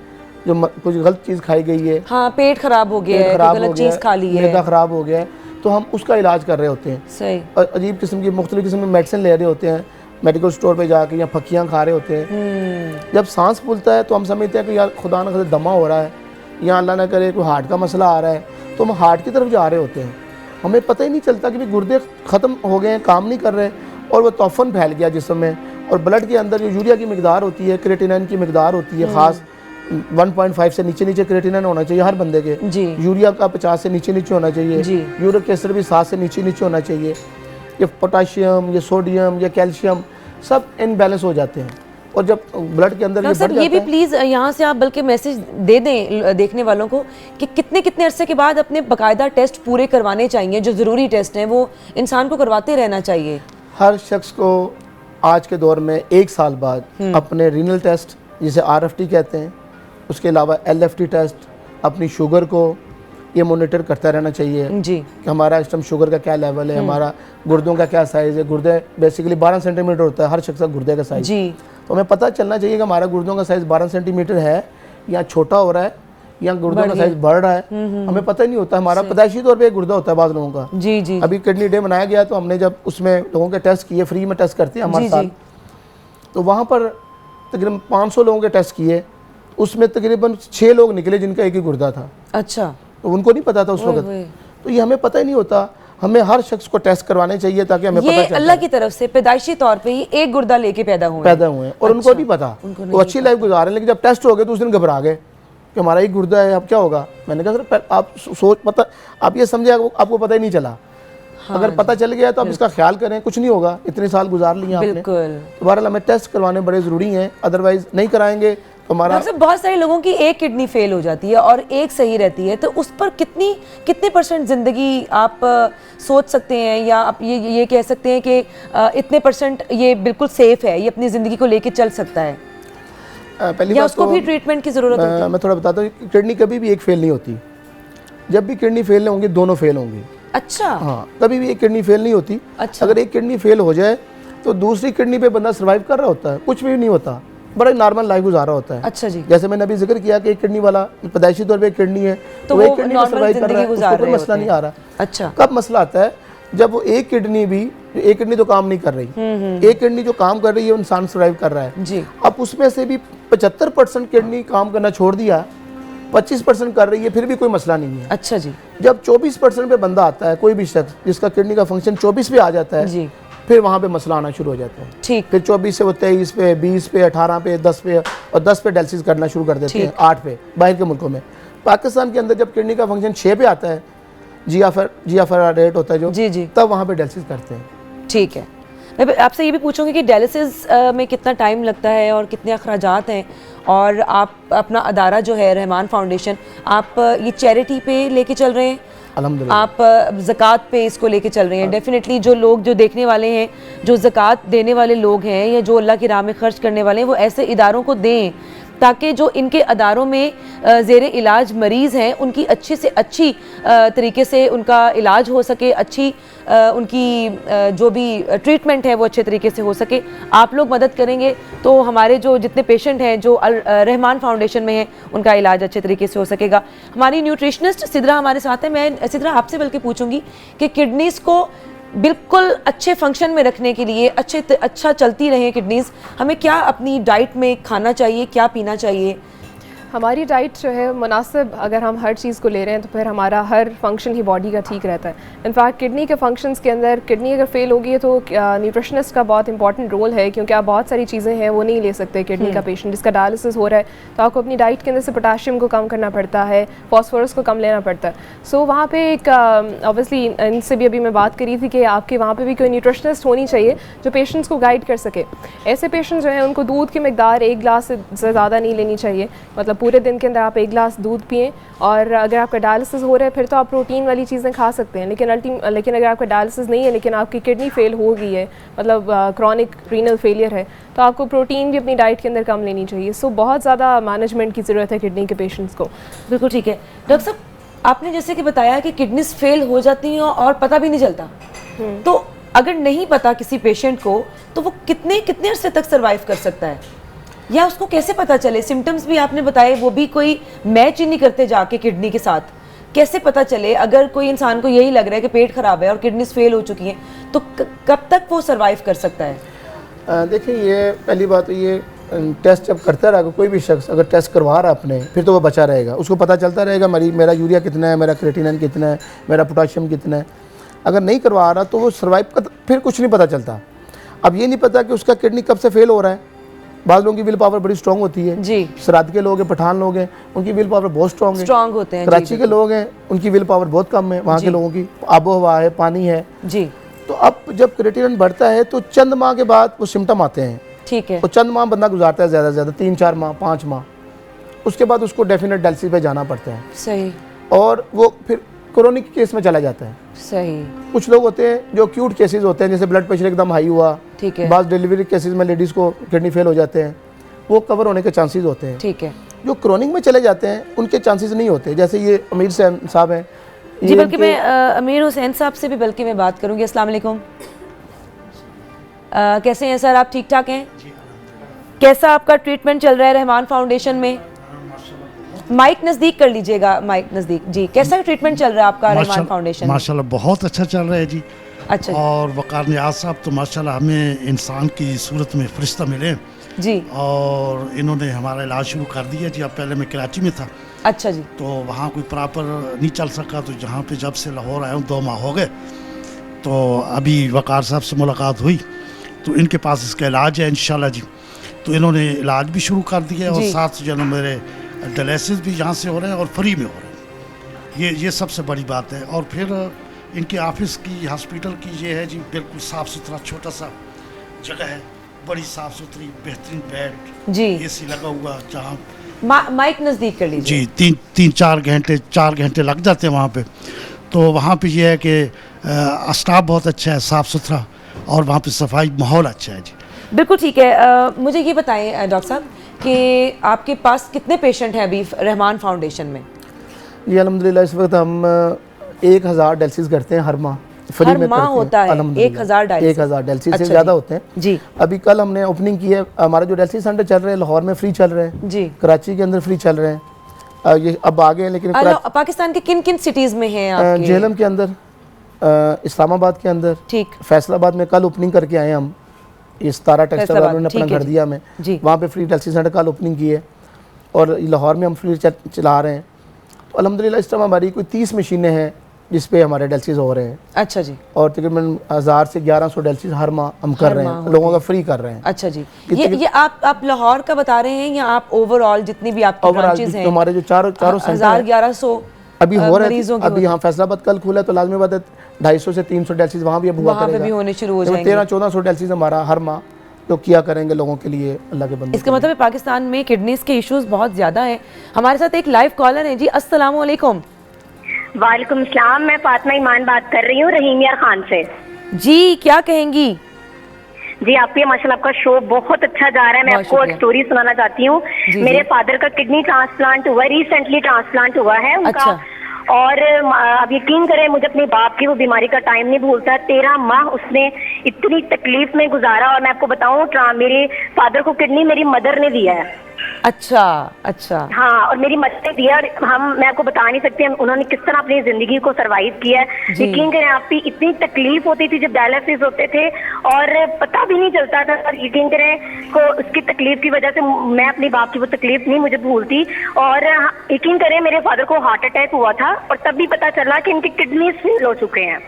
जो कुछ गलत चीज़ खाई गई है, हाँ, पेट खराब हो गया है, खराब गलत हो गया चीज खा ली है, मैदा खराब हो गया है, तो हम उसका इलाज कर रहे होते हैं। सही। और अजीब किस्म की मुख्तलिफ किस्म की मेडिसिन ले रहे होते हैं, मेडिकल स्टोर पे जाके, या फक्कियाँ खा रहे होते हैं। जब सांस फूलता है तो हम समझते हैं कि यार खुदा न करे दमा हो रहा है, या अल्लाह ना करे कोई हार्ट का मसला आ रहा है, तो हम हार्ट की तरफ जा रहे होते हैं। हमें पता ही नहीं चलता कि भाई गुर्दे ख़त्म हो गए हैं, काम नहीं कर रहे, और वो तोफ़न फैल गया जिस्म में। और ब्लड के अंदर जो यूरिया की मिकदार होती है, क्रिएटिनिन की मिकदार होती है ख़ास, 1.5 से नीचे क्रिएटिनिन होना चाहिए हर बंदे के। जी। यूरिया का 50 से नीचे होना चाहिए। जी। यूरिक एसिड भी 7 से नीचे होना चाहिए। ये पोटाशियम, ये सोडियम, ये कैल्शियम सब इनबैलेंस हो जाते हैं, और जब ब्लड के अंदर ये बढ़ सर, ये जाता भी है। प्लीज यहाँ से आप बल्कि मैसेज दे दें देखने वालों को कि कितने कितने अरसे के बाद अपने बाकायदा टेस्ट पूरे करवाने चाहिए, जो ज़रूरी टेस्ट हैं वो इंसान को करवाते रहना चाहिए। हर शख्स को आज के दौर में 1 साल बाद अपने रीनल टेस्ट, जिसे RFT कहते हैं, उसके अलावा LFT टेस्ट, अपनी शुगर को ये मॉनिटर करता रहना चाहिए जी। कि हमारा इस टाइम शुगर का क्या लेवल है, हमारा गुर्दों का क्या साइज़ है। गुर्दे बेसिकली 12 सेंटीमीटर होता है हर शख्स का गुर्दे का साइज़। जी। तो हमें पता चलना चाहिए कि हमारा गुर्दों का साइज़ 12 सेंटीमीटर है, या छोटा हो रहा है, या गुर्दों का साइज़ बढ़ रहा है। हमें पता ही नहीं होता। हमारा पैदाइशी तौर पे गुर्दा होता है बाज़ लोगों का। जी जी। अभी किडनी डे मनाया गया, तो हमने जब उसमें लोगों के टेस्ट किए, फ्री में टेस्ट करते हैं हमारे साथ, तो वहाँ पर तकरीबन 500 लोगों के टेस्ट किए, उसमें तकरीबन 6 लोग निकले जिनका एक ही गुर्दा था। अच्छा। तो उनको नहीं पता था उस वक्त। तो ये हमें पता ही नहीं होता। हमें हर शख्स को टेस्ट करवाने चाहिए ताकि हमें पता ये चले अल्लाह की तरफ से पैदाइशी तौर पे ही एक गुर्दा लेके पैदा हुए हैं, और उनको नहीं पता। वो अच्छी लाइफ गुजार रहे हैं, लेकिन जब टेस्ट हो गए तो उस दिन घबरा गए कि हमारा एक गुर्दा है, अब क्या होगा। मैंने कहा सर आप आप ये समझे, आपको पता ही नहीं चला। अगर पता चल गया तो आप इसका ख्याल करें, कुछ नहीं होगा, इतने साल गुजार लिए आपने। बिल्कुल। तो बहरहाल हमें टेस्ट करवाने बड़े ज़रूरी हैं, अदरवाइज़ नहीं कराएंगे तो हमारा। डॉक्टर साहब, बहुत सारे लोगों की एक किडनी फेल हो जाती है और एक सही रहती है, तो उस पर कितने % ज़िंदगी आप सोच सकते हैं, या आप ये कह सकते हैं कि इतने % ये बिल्कुल सेफ है, ये अपनी ज़िंदगी को लेके चल सकता है, पहली या बात उसको तो भी ट्रीटमेंट की ज़रूरत होती है? मैं थोड़ा बताता हूँ, किडनी कभी भी एक फेल नहीं होती। जब भी किडनी फेल होंगी, दोनों फेल होंगी। अच्छा। हाँ, कभी भी एक किडनी फेल नहीं होती। अच्छा। अगर एक किडनी फेल हो जाए तो दूसरी किडनी पे बंदा सर्वाइव कर रहा होता है, कुछ भी नहीं होता, बड़ा नॉर्मल लाइफ गुजार रहा होता है। अच्छा जी। जैसे मैंने अभी जिक्र किया कि एक किडनी वाला पैदाइशी तौर पे एक किडनी है, तो वो एक किडनी पे सर्वाइव कर रहा है, उसको कोई मसला नहीं आ रहा। अच्छा। कब मसला आता है? जब वो एक किडनी तो काम नहीं कर रही, एक किडनी जो काम कर रही है वो इंसान सर्वाइव कर रहा है जी। अब उसमें से भी 75% किडनी काम करना छोड़ दिया, 25% कर रही है, फिर भी कोई मसला नहीं है। अच्छा जी। जब 24% पे बंदा आता है, कोई भी शख्स जिसका किडनी का फंक्शन 24 पे आ जाता है जी, फिर वहाँ पे मसला आना शुरू हो जाता है। ठीक। फिर 24 से वो 23 पे, 20 पे, 18 पे, 10 पे, और 10 पे डायलिसिस करना शुरू कर देते हैं, 8 पे बाहर के मुल्कों में। पाकिस्तान के अंदर जब किडनी का फंक्शन 6 पे आता है, GFR रेट होता है जो, जी जी, तब वहाँ पे डायलिसिस करते हैं। ठीक है। मैं आपसे ये भी पूछूंगी कि डायलिसिस में कितना टाइम लगता है और कितने अखराजात हैं, और आप अपना अदारा जो है रहमान फाउंडेशन, आप ये चैरिटी पे लेके चल रहे हैं, अल्हम्दुलिल्लाह। आप ज़कात पे इसको लेके चल रहे हैं। डेफिनेटली जो लोग जो देखने वाले हैं, जो ज़कात देने वाले लोग हैं या जो अल्लाह की राह में खर्च करने वाले हैं, वो ऐसे इदारों को दें ताकि जो इनके अदारों में ज़ेर इलाज मरीज़ हैं उनकी अच्छी से अच्छी तरीके से उनका इलाज हो सके, अच्छी उनकी जो भी ट्रीटमेंट है वो अच्छे तरीके से हो सके। आप लोग मदद करेंगे तो हमारे जो जितने पेशेंट हैं जो रहमान फाउंडेशन में हैं उनका इलाज अच्छे तरीके से हो सकेगा। हमारी न्यूट्रिशनिस्ट सिद्रा हमारे साथ है। मैं सिद्रा आपसे बल्कि पूछूंगी कि किडनीज़ को बिल्कुल अच्छे फंक्शन में रखने के लिए, अच्छा चलती रहे किडनीज़, हमें क्या अपनी डाइट में खाना चाहिए, क्या पीना चाहिए? हमारी डाइट जो है मुनासिब, अगर हम हर चीज़ को ले रहे हैं तो फिर हमारा हर फंक्शन ही बॉडी का ठीक रहता है। इनफैक्ट किडनी के फंक्शंस के अंदर किडनी अगर फेल होगी है तो न्यूट्रिशनिस्ट का बहुत इंपॉर्टेंट रोल है, क्योंकि आप बहुत सारी चीज़ें हैं वो नहीं ले सकते। किडनी का पेशेंट जिसका डायलिसिस हो रहा है तो आपको अपनी डाइट के अंदर से पोटाशियम को कम करना पड़ता है, फॉस्फोरस को कम लेना पड़ता है। सो वहाँ पे एक ऑब्वियसली इनसे भी अभी मैं बात करी थी कि आपके वहाँ पर भी कोई न्यूट्रिशनिस्ट होनी चाहिए जो पेशेंट्स को गाइड कर सके। ऐसे पेशेंट्स जो हैं उनको दूध की मिकदार 1 गिलास से ज़्यादा नहीं लेनी चाहिए, मतलब पूरे दिन के अंदर आप 1 गिलास दूध पिएं। और अगर आपका डायलिसिस हो रहा है फिर तो आप प्रोटीन वाली चीज़ें खा सकते हैं, लेकिन अगर आपका डायलिसिस नहीं है लेकिन आपकी किडनी फेल हो गई है, मतलब क्रॉनिक रीनल फेलियर है, तो आपको प्रोटीन भी अपनी डाइट के अंदर कम लेनी चाहिए। सो बहुत ज़्यादा मैनेजमेंट की ज़रूरत है किडनी के पेशेंट्स को। बिल्कुल ठीक है। डॉक्टर साहब, आपने जैसे कि बताया कि किडनीज फेल हो जाती हैं और पता भी नहीं चलता, तो अगर नहीं पता किसी पेशेंट को तो वो कितने अरसे तक सर्वाइव कर सकता है, या उसको कैसे पता चले? सिम्टम्स भी आपने बताए, वो भी कोई मैच ही नहीं करते जाके किडनी के साथ। कैसे पता चले अगर कोई इंसान को यही लग रहा है कि पेट खराब है और किडनीज फेल हो चुकी हैं, तो कब तक वो सर्वाइव कर सकता है? देखिए, ये पहली बात तो ये टेस्ट जब करता रहेगा कोई भी शख्स, अगर टेस्ट करवा रहा है अपने, फिर तो वो बचा रहेगा, उसको पता चलता रहेगा मेरा यूरिया कितना है, मेरा क्रेटिनिन कितना है, मेरा पोटाशियम कितना है। अगर नहीं करवा रहा तो वो सर्वाइव का फिर कुछ नहीं पता चलता। अब ये नहीं पता कि उसका किडनी कब से फेल हो रहा है। बाद लोगों की विल पावर बड़ी स्ट्रॉन्ग होती है जी। सराद के लोग हैं, पठान लोग हैं, उनकी विल पावर बहुत स्ट्रॉन्ग होते हैं। कराची के लोग हैं, उनकी विल पावर बहुत कम है। वहाँ के लोगों की आबो हवा है, पानी है जी। तो अब जब क्रेटिनिन बढ़ता है तो चंद माह के बाद वो सिम्टम आते हैं। ठीक है। तो चंद माह बंदा गुजारता है, ज़्यादा से ज़्यादा 3-4 माह, 5 माह, उसके बाद उसको डेफिनेट डायलिसिस पे जाना पड़ता है। सही। और वो फिर क्रोनिक केस में चला जाता है। सही। कुछ लोग होते हैं जो एक्यूट केसेस होते हैं, जैसे ब्लड प्रेशर एकदम हाई हुआ, ठीक है। बाद डिलीवरी केसेस में लेडीज़ को किडनी फेल हो जाते हैं, वो कवर होने के चांसेस होते हैं। ठीक है। जो क्रोनिक में चले जाते हैं उनके चांसेस नहीं होते। जैसे ये अमीर साहब हैं जी, बल्कि मैं अमीर हुसैन साहब से भी बल्कि मैं बात करूंगी। अस्सलाम वालेकुम, कैसे हैं सर आप? ठीक ठाक हैं? कैसा आपका ट्रीटमेंट चल रहा है रहमान फाउंडेशन में? माइक नज़दीक कर लीजिएगा, माइक नज़दीक जी। कैसा ट्रीटमेंट चल रहा है आपका रहमान फाउंडेशन? माशाल्लाह बहुत अच्छा चल रहा है जी। अच्छा। और वकार नियाज साहब तो माशाल्लाह हमें इंसान की सूरत में फरिश्ता मिले जी, और इन्होंने हमारा इलाज शुरू कर दिया जी। अब पहले मैं कराची में था, अच्छा जी, तो वहाँ कोई प्रॉपर नहीं चल सका, तो जहाँ पे जब से लाहौर आया हूँ 2 माह हो गए, तो अभी वकार साहब से मुलाकात हुई तो इनके पास इसका इलाज है इंशाल्लाह जी। तो इन्होंने इलाज भी शुरू कर दिया और साथ जो है मेरे डायलिसिस भी यहाँ से हो रहे हैं और फ्री में हो रहे हैं। ये सबसे बड़ी बात है। और फिर इनके ऑफिस की, हॉस्पिटल की ये है जी, बिल्कुल साफ़ सुथरा छोटा सा जगह है, बड़ी साफ़ सुथरी, बेहतरीन बेड जी, एसी लगा हुआ, जहाँ माइक नज़दीक कर लीजिए जी। 4 घंटे लग जाते हैं वहाँ पे। तो वहाँ पे ये है कि स्टाफ बहुत अच्छा है, साफ़ सुथरा, और वहाँ पे सफाई माहौल अच्छा है जी। बिल्कुल ठीक है। मुझे ये बताएं डॉक्टर साहब कि आपके पास कितने पेशेंट हैं अभी रहमान फाउंडेशन में? जी अल्हम्दुलिल्लाह इस वक्त हम 1000 डायलिसिस करते हैं हर माह, फ्री में करते हैं। होता है 1000 डायलिसिस से ज़्यादा होते हैं जी। अभी कल हमने ओपनिंग की है। हमारा जो डायलिसिस सेंटर चल रहे हैं लाहौर में फ्री चल रहे हैं जी, कराची के अंदर फ्री चल रहे हैं, ये अब आगे हैं। लेकिन पाकिस्तान के किन किन सिटीज़ में हैं आपके? जेहलम के अंदर, इस्लामाबाद के अंदर, ठीक, फैसलाबाद में कल ओपनिंग करके आए हम। इस तारा टेक्सटाइल वालों ने अपना घर दिया हमें, वहाँ पे फ्री डायलिसिस सेंटर कल ओपनिंग की है, और लाहौर में हम फ्री चला रहे हैं। तो अल्हम्दुलिल्लाह इस टाइम हमारी कोई 30 मशीनें हैं जिस पे हमारे डायलिसिस हो रहे हैं। अच्छा जी। और तकरीबन 1000 से 1100 डायलिसिस हर माह हम कर रहे हैं, लोगों का फ्री कर रहे हैं। अच्छा जी। ये आप लाहौर का बता रहे हैं या आप ओवरऑल जितनी भी आपकी ब्रांचेस हैं? हमारे जो चारों 1100 अभी हो रहे हैं। अभी यहाँ फैसलाबाद कल खुला तो लाजमी बात है 250 से 300 डायलिसिस वहाँ भी अब हुआ करेगा, भी होने शुरू हो जाएंगे। 1300-1400 डायलिसिस हमारा हर माह तो किया करेंगे लोगों के लिए, अल्लाह के बंदे। इसका मतलब है पाकिस्तान में किडनीज के इश्यूज बहुत ज्यादा हैं। हमारे साथ एक लाइव कॉलर है जी। अस्सलाम वालेकुम। वालेकुम सलाम, मैं फातिमा ईमान बात कर रही हूँ रहीम यार खान से। जी क्या कहेंगी? जी आपके माशाल्लाह आपका शो बहुत अच्छा जा रहा है। मैं आपको एक स्टोरी सुनाना चाहती हूँ। मेरे फादर का किडनी ट्रांसप्लांट हुआ, रिसेंटली ट्रांसप्लांट हुआ है उनका। अच्छा। और अब यकीन करें मुझे अपने बाप की वो बीमारी का टाइम नहीं भूलता। 13 माह उसने इतनी तकलीफ में गुजारा। और मैं आपको बताऊं मेरे फादर को किडनी मेरी मदर ने दिया है। अच्छा अच्छा। हाँ, और मेरी मदद ने दिया। और मैं आपको बता नहीं सकती उन्होंने किस तरह अपनी जिंदगी को सरवाइव किया है। यकीन करें आपकी इतनी तकलीफ होती थी जब डायलिसिस होते थे और पता भी नहीं चलता था। और यकीन करें को उसकी तकलीफ की वजह से मैं अपने बाप की वो तकलीफ नहीं मुझे भूलती। और यकीन करें मेरे फादर को हार्ट अटैक हुआ था और तब भी पता चला कि इनके किडनी फेल हो चुके हैं।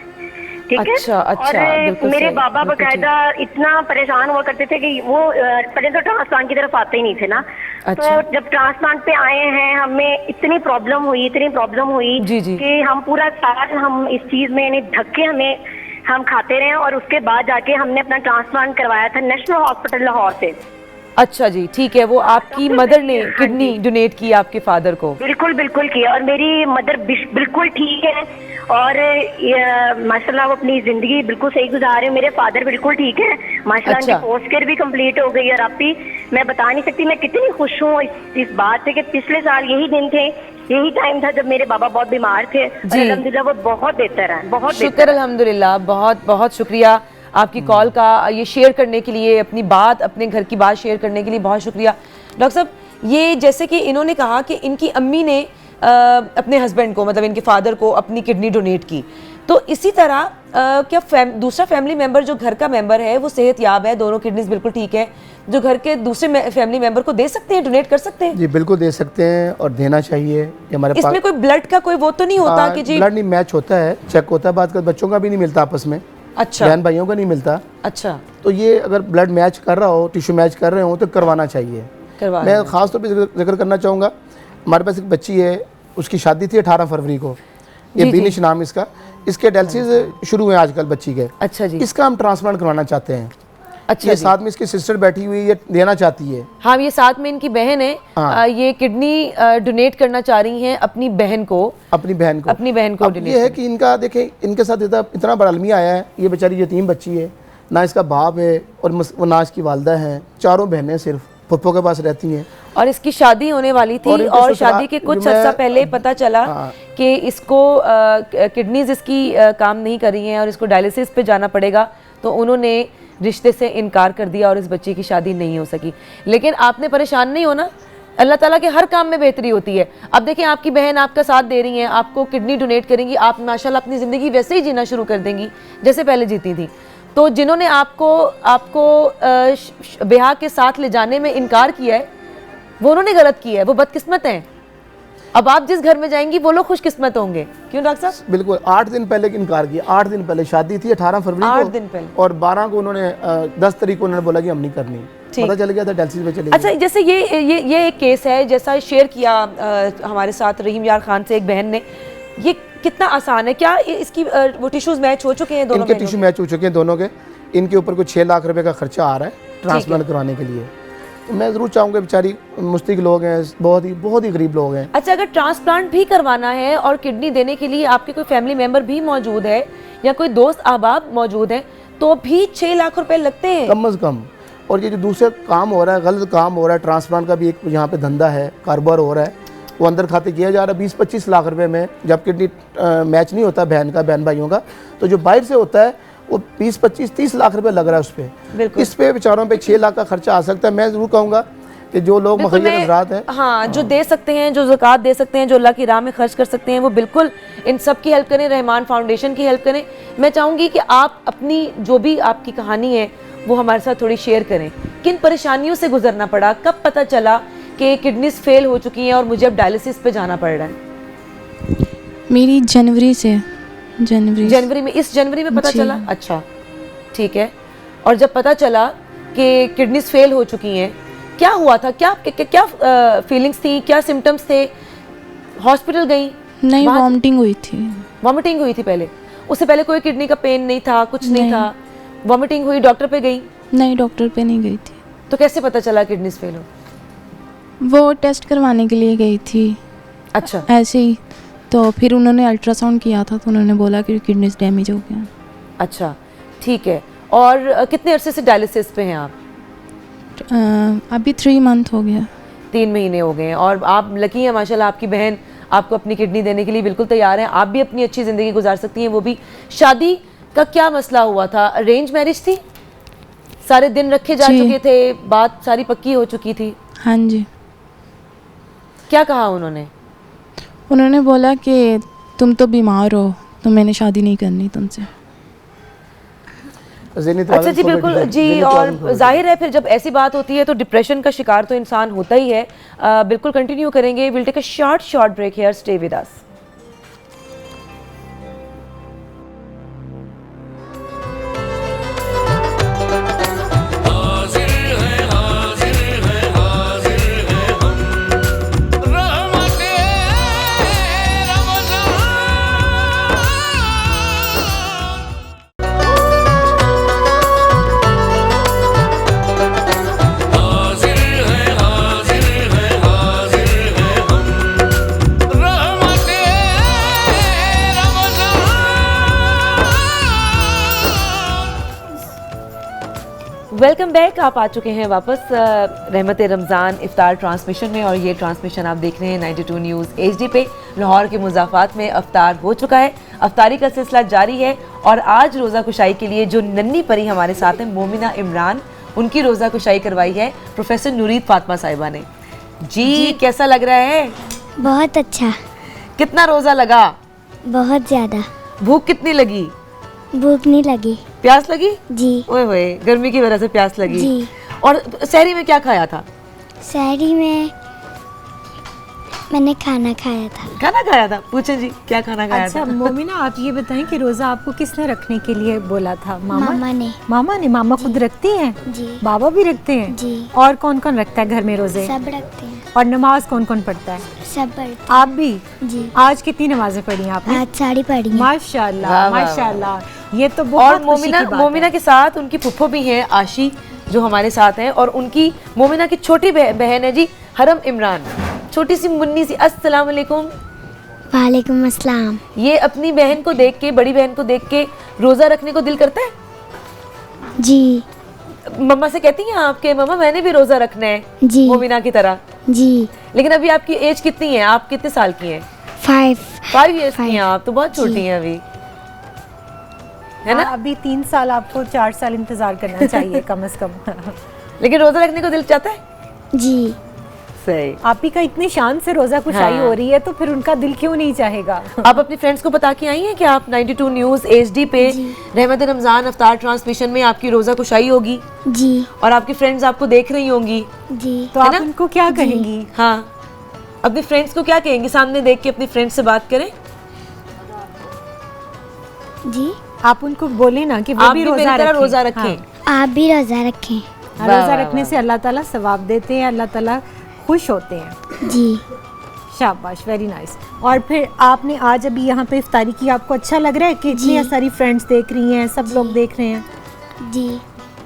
ठीक है। अच्छा, अच्छा, और मेरे बाबा बकायदा इतना परेशान हुआ करते थे कि वो पहले तो ट्रांसप्लांट की तरफ आते ही नहीं थे ना। अच्छा। तो जब ट्रांसप्लांट पे आए हैं हमें इतनी प्रॉब्लम हुई जी, जी। कि हम पूरा साल हम इस चीज में यानी धक्के हम खाते रहे। और उसके बाद जाके हमने अपना ट्रांसप्लांट करवाया था नेशनल हॉस्पिटल लाहौर से। अच्छा जी, ठीक है। वो आपकी मदर ने किडनी डोनेट की आपके फादर को? बिल्कुल बिल्कुल किया। और मेरी मदर बिल्कुल ठीक है और माशाल्लाह वो अपनी जिंदगी बिल्कुल सही गुजार रहे हैं। मेरे फादर बिल्कुल ठीक है माशाल्लाह। अच्छा। उनकी पोस्ट केयर भी कंप्लीट हो गई। और आप भी मैं बता नहीं सकती मैं कितनी खुश हूँ इस बात से कि पिछले साल यही दिन थे, यही टाइम था जब मेरे बाबा बहुत बीमार थे। अल्हम्दुलिल्लाह वो बहुत बेहतर है, बहुत शुक्र अल्हम्दुलिल्लाह। बहुत बहुत शुक्रिया आपकी कॉल का, ये शेयर करने के लिए, अपनी बात, अपने घर की बात शेयर करने के लिए बहुत शुक्रिया। डॉक्टर साहब, ये जैसे कि इन्होंने कहा कि इनकी अम्मी ने अपने हस्बैंड को, मतलब इनके फादर को अपनी किडनी डोनेट की, तो इसी तरह क्या दूसरा फैमिली मेंबर जो घर का मेंबर है वो सेहतयाब है, दोनों किडनीज बिल्कुल ठीक है, जो घर के दूसरे फैमिली मेंबर को दे सकते हैं, डोनेट कर सकते हैं? जी बिल्कुल दे सकते हैं और देना चाहिए। हमारे इसमें कोई ब्लड का कोई वो तो नहीं होता कि जी ब्लड नहीं मैच होता है, चेक होता है, बात कर बच्चों का भी नहीं मिलता आपस में। अच्छा। बहन भाइयों का नहीं मिलता। अच्छा। तो ये अगर ब्लड मैच कर रहा हो, टिश्यू मैच कर रहे हो तो करवाना चाहिए। मैं ख़ास तौर पे जिक्र करना चाहूँगा, हमारे पास एक बच्ची है, उसकी शादी थी 18 फरवरी को। ये बीनिश नाम इसका, इसके डायलिसिस शुरू हुए आजकल बच्ची के। अच्छा जी। इसका हम ट्रांसप्लांट करवाना चाहते हैं। अच्छा। ये साथ में इसकी सिस्टर बैठी हुई है, देना चाहती है। हाँ, ये साथ में इनकी बहन है। हाँ। ये किडनी डोनेट करना चाह रही हैं अपनी बहन को। अपनी बहन को अब ये है कि इनका देखें, इनके साथ इतना बड़ा अलमिया आया है। ये बेचारी यतीम बच्ची है, ना इसका बाप है और वो ना इसकी वालदा है, चारों बहनें सिर्फ पप्पो के पास रहती हैं। और इसकी शादी होने वाली थी और शादी के कुछ अर्सा पहले पता चला कि इसको किडनीज इसकी काम नहीं कर रही हैं और इसको डायलिसिस पे जाना पड़ेगा, तो उन्होंने रिश्ते से इनकार कर दिया और इस बच्ची की शादी नहीं हो सकी। लेकिन आपने परेशान नहीं होना, अल्लाह ताला के हर काम में बेहतरी होती है। अब देखिए, आपकी बहन आपका साथ दे रही हैं, आपको किडनी डोनेट करेंगी, आप माशाल्लाह अपनी ज़िंदगी वैसे ही जीना शुरू कर देंगी जैसे पहले जीती थी। तो जिन्होंने आपको ब्याह के साथ ले जाने में इनकार किया है वो उन्होंने गलत किया है, वो बदकिस्मत हैं। अब आप जिस घर में जाएंगी वो लोग खुशकिस्मत होंगे। क्यों डॉक्टर साहब? बिल्कुल। 8 दिन पहले इनकार किया। 8 दिन पहले शादी थी 18 फरवरी को। 8 दिन पहले। और 12 को उन्होंने 10 तारीख को उन्होंने बोला कि हम नहीं करनी। पता चल गया था डायलिसिस में चले। अच्छा, जैसे ये एक केस है, जैसा शेयर किया हमारे साथ रहीम यार खान से एक बहन ने, ये कितना आसान है? क्या इसकी वो टिश्यूज मैच हो चुके हैं दोनों? इनके टिश्यू मैच हो चुके हैं दोनों के। इनके ऊपर कुछ 6 लाख रुपए का खर्चा आ रहा है ट्रांसप्लांट करवाने के लिए। मैं ज़रूर चाहूँगा, बेचारी मुस्तकिल लोग हैं, बहुत ही गरीब लोग हैं। अच्छा, अगर ट्रांसप्लांट भी करवाना है और किडनी देने के लिए आपके कोई फैमिली मेंबर भी मौजूद है या कोई दोस्त अहबाब मौजूद हैं, तो भी 6 लाख रुपए लगते हैं कम अज़ कम। और ये जो दूसरे काम हो रहा है, गलत काम हो रहा है, ट्रांसप्लांट का भी एक यहाँ पे धंधा है, कारोबार हो रहा है, वो अंदर खाते किया जा रहा है 20-25 लाख रुपए में। जब किडनी मैच नहीं होता बहन भाइयों का, तो जो बाहर से होता है वो 20-25-30 लाख रुपए लग रहा है उस पर। इस पे बेचारों पे 6 लाख का खर्चा आ सकता है। मैं ज़रूर कहूँगा कि जो लोग मुखय्यर हज़रात हैं, हाँ, जो दे सकते हैं, जो ज़कात दे सकते हैं, जो अल्लाह की राह में खर्च कर सकते हैं, वो बिल्कुल इन सब की हेल्प करें, रहमान फाउंडेशन की हेल्प करें। मैं चाहूँगी कि आप अपनी जो भी आपकी कहानी है वो हमारे साथ थोड़ी शेयर करें। किन परेशानियों से गुजरना पड़ा, कब पता चला कि किडनीज फेल हो चुकी हैं और मुझे अब डायलिसिस पे जाना पड़ रहा है? मेरी जनवरी से जनवरी में, इस जनवरी में पता जी। चला? अच्छा, ठीक है। और जब पता चला कि किडनीज फेल हो चुकी हैं, क्या हुआ था? क्या फीलिंग्स थी, क्या सिम्टम्स थे? हॉस्पिटल गई? नहीं, वॉमिटिंग हुई थी। वॉमिटिंग हुई थी पहले? उससे पहले कोई किडनी का पेन नहीं था, कुछ नहीं था? वॉमिटिंग हुई, डॉक्टर पे गई? नहीं, डॉक्टर पे नहीं गई थी। तो कैसे पता चला किडनीज फेल हो? वो टेस्ट करवाने के लिए गई थी। अच्छा, ऐसे ही, तो फिर उन्होंने अल्ट्रासाउंड किया था, तो उन्होंने बोला कि किडनीज डैमेज हो गया। अच्छा, ठीक है। और कितने अरसे से डायलिसिस पे हैं आप? अभी 3 मंथ हो गया। 3 महीने हो गए हैं। और आप लकी हैं माशाल्लाह, आपकी बहन आपको अपनी किडनी देने के लिए बिल्कुल तैयार हैं। आप भी अपनी अच्छी ज़िंदगी गुजार सकती हैं, वो भी। शादी का क्या मसला हुआ था? अरेंज मैरिज थी? सारे दिन रखे जा जी। चुके थे, बात सारी पक्की हो चुकी थी? हाँ जी। क्या कहा उन्होंने? उन्होंने बोला कि तुम तो बीमार हो, तो मैंने शादी नहीं करनी तुमसे। अच्छा जी, बिल्कुल जी। और जाहिर है फिर जब ऐसी बात होती है तो डिप्रेशन का शिकार तो इंसान होता ही है। बिल्कुल कंटिन्यू करेंगे। Will take a short break here, stay with us. Welcome back. आप आ चुके हैं वापस रहमत रमज़ान इफ्तार ट्रांसमिशन में, और ये ट्रांसमिशन आप देख रहे हैं 92 न्यूज़ HD पे। लाहौर के मुज़ाफ़ात में अफ्तार हो चुका है, अफ्तारी का सिलसिला जारी है। और आज रोज़ा कुशाई के लिए जो नन्ही परी हमारे साथ हैं, मोमिना इमरान, उनकी रोज़ा कुशाई करवाई है प्रोफेसर नूरीत फातिमा साहिबा ने। जी, कैसा लग रहा है? बहुत अच्छा। कितना रोज़ा लगा? बहुत ज़्यादा। भूख कितनी लगी? भूख नहीं लगी। प्यास लगी? जी। ओए होए, गर्मी की वजह से प्यास लगी। जी। और सहरी में क्या खाया था? सहरी में मैंने खाना खाया था। खाना खाया था? पूछें जी, क्या खाना खाया अच्छा था? मोमिना, आप ये बताएं कि रोज़ा आपको किसने रखने के लिए बोला था? मामा ने। मामा ने? मामा खुद रखती हैं? जी। बाबा भी रखते हैं? जी। और कौन कौन रखता है घर में रोज़े? सब रखते हैं। और नमाज कौन कौन पढ़ता है? सब पढ़ते हैं। आप भी? जी। आज कितनी नमाजें पढ़ी हैं आपने? आज साड़ी पढ़ी है। माशाल्लाह, वाह, वाह, माशाल्लाह। ये तो बहुत और खुशी की बात है। मोमिना के साथ उनकी फुफ्फो भी हैं, आशी, जो हमारे साथ हैं। और उनकी मोमिना की छोटी बहन है जी, हरम इमरान, छोटी सी मुन्नी सी। अस्सलाम वालेकुम। वालेकुम अस्सलाम। ये अपनी बहन को देख के, बड़ी बहन को देख के रोज़ा रखने को दिल करता है? जी। मम्मा से कहती हैं आपके, मम्मा मैंने भी रोज़ा रखना है जी। मोमिना की तरह? जी। लेकिन अभी आपकी एज कितनी है? आप कितने साल की हैं? 5 ईयर्स की हैं आप, तो बहुत छोटी हैं अभी, है ना? अभी 3 साल, आपको 4 साल इंतजार करना चाहिए कम से कम। लेकिन रोज़ा रखने को दिल चाहता है? जी। सही। आप ही का इतनी शान से रोज़ा कुशाई हाँ। हो रही है, तो फिर उनका दिल क्यों नहीं चाहेगा? आप अपनी फ्रेंड्स को बता के आई हैं कि आप 92 न्यूज़ HD पे रहमत रमज़ान अफ्तार ट्रांसमिशन में आपकी रोज़ा कुशाई होगी? जी। और आपकी फ्रेंड्स आपको देख रही होंगी, जी। तो आप उनको क्या कहेंगी? हाँ, अपनी फ्रेंड्स को क्या कहेंगी? सामने देख के अपनी फ्रेंड्स से बात करें। जी। आप उनको बोले ना कि वो आप भी भी मेरी रोज़ा तरह रखें। रोज़ा रखें। आप भी रोज़ा रखें। हाँ, रोज़ा रखने से अल्लाह ताला सवाब देते हैं, अल्लाह ताला खुश होते हैं। जी। शाबाश, वेरी नाइस। और फिर आपने आज अभी यहाँ पे इफ्तारी की, आपको अच्छा लग रहा है कि इतनी सारी फ्रेंड्स देख रही हैं, सब लोग देख रहे हैं? जी।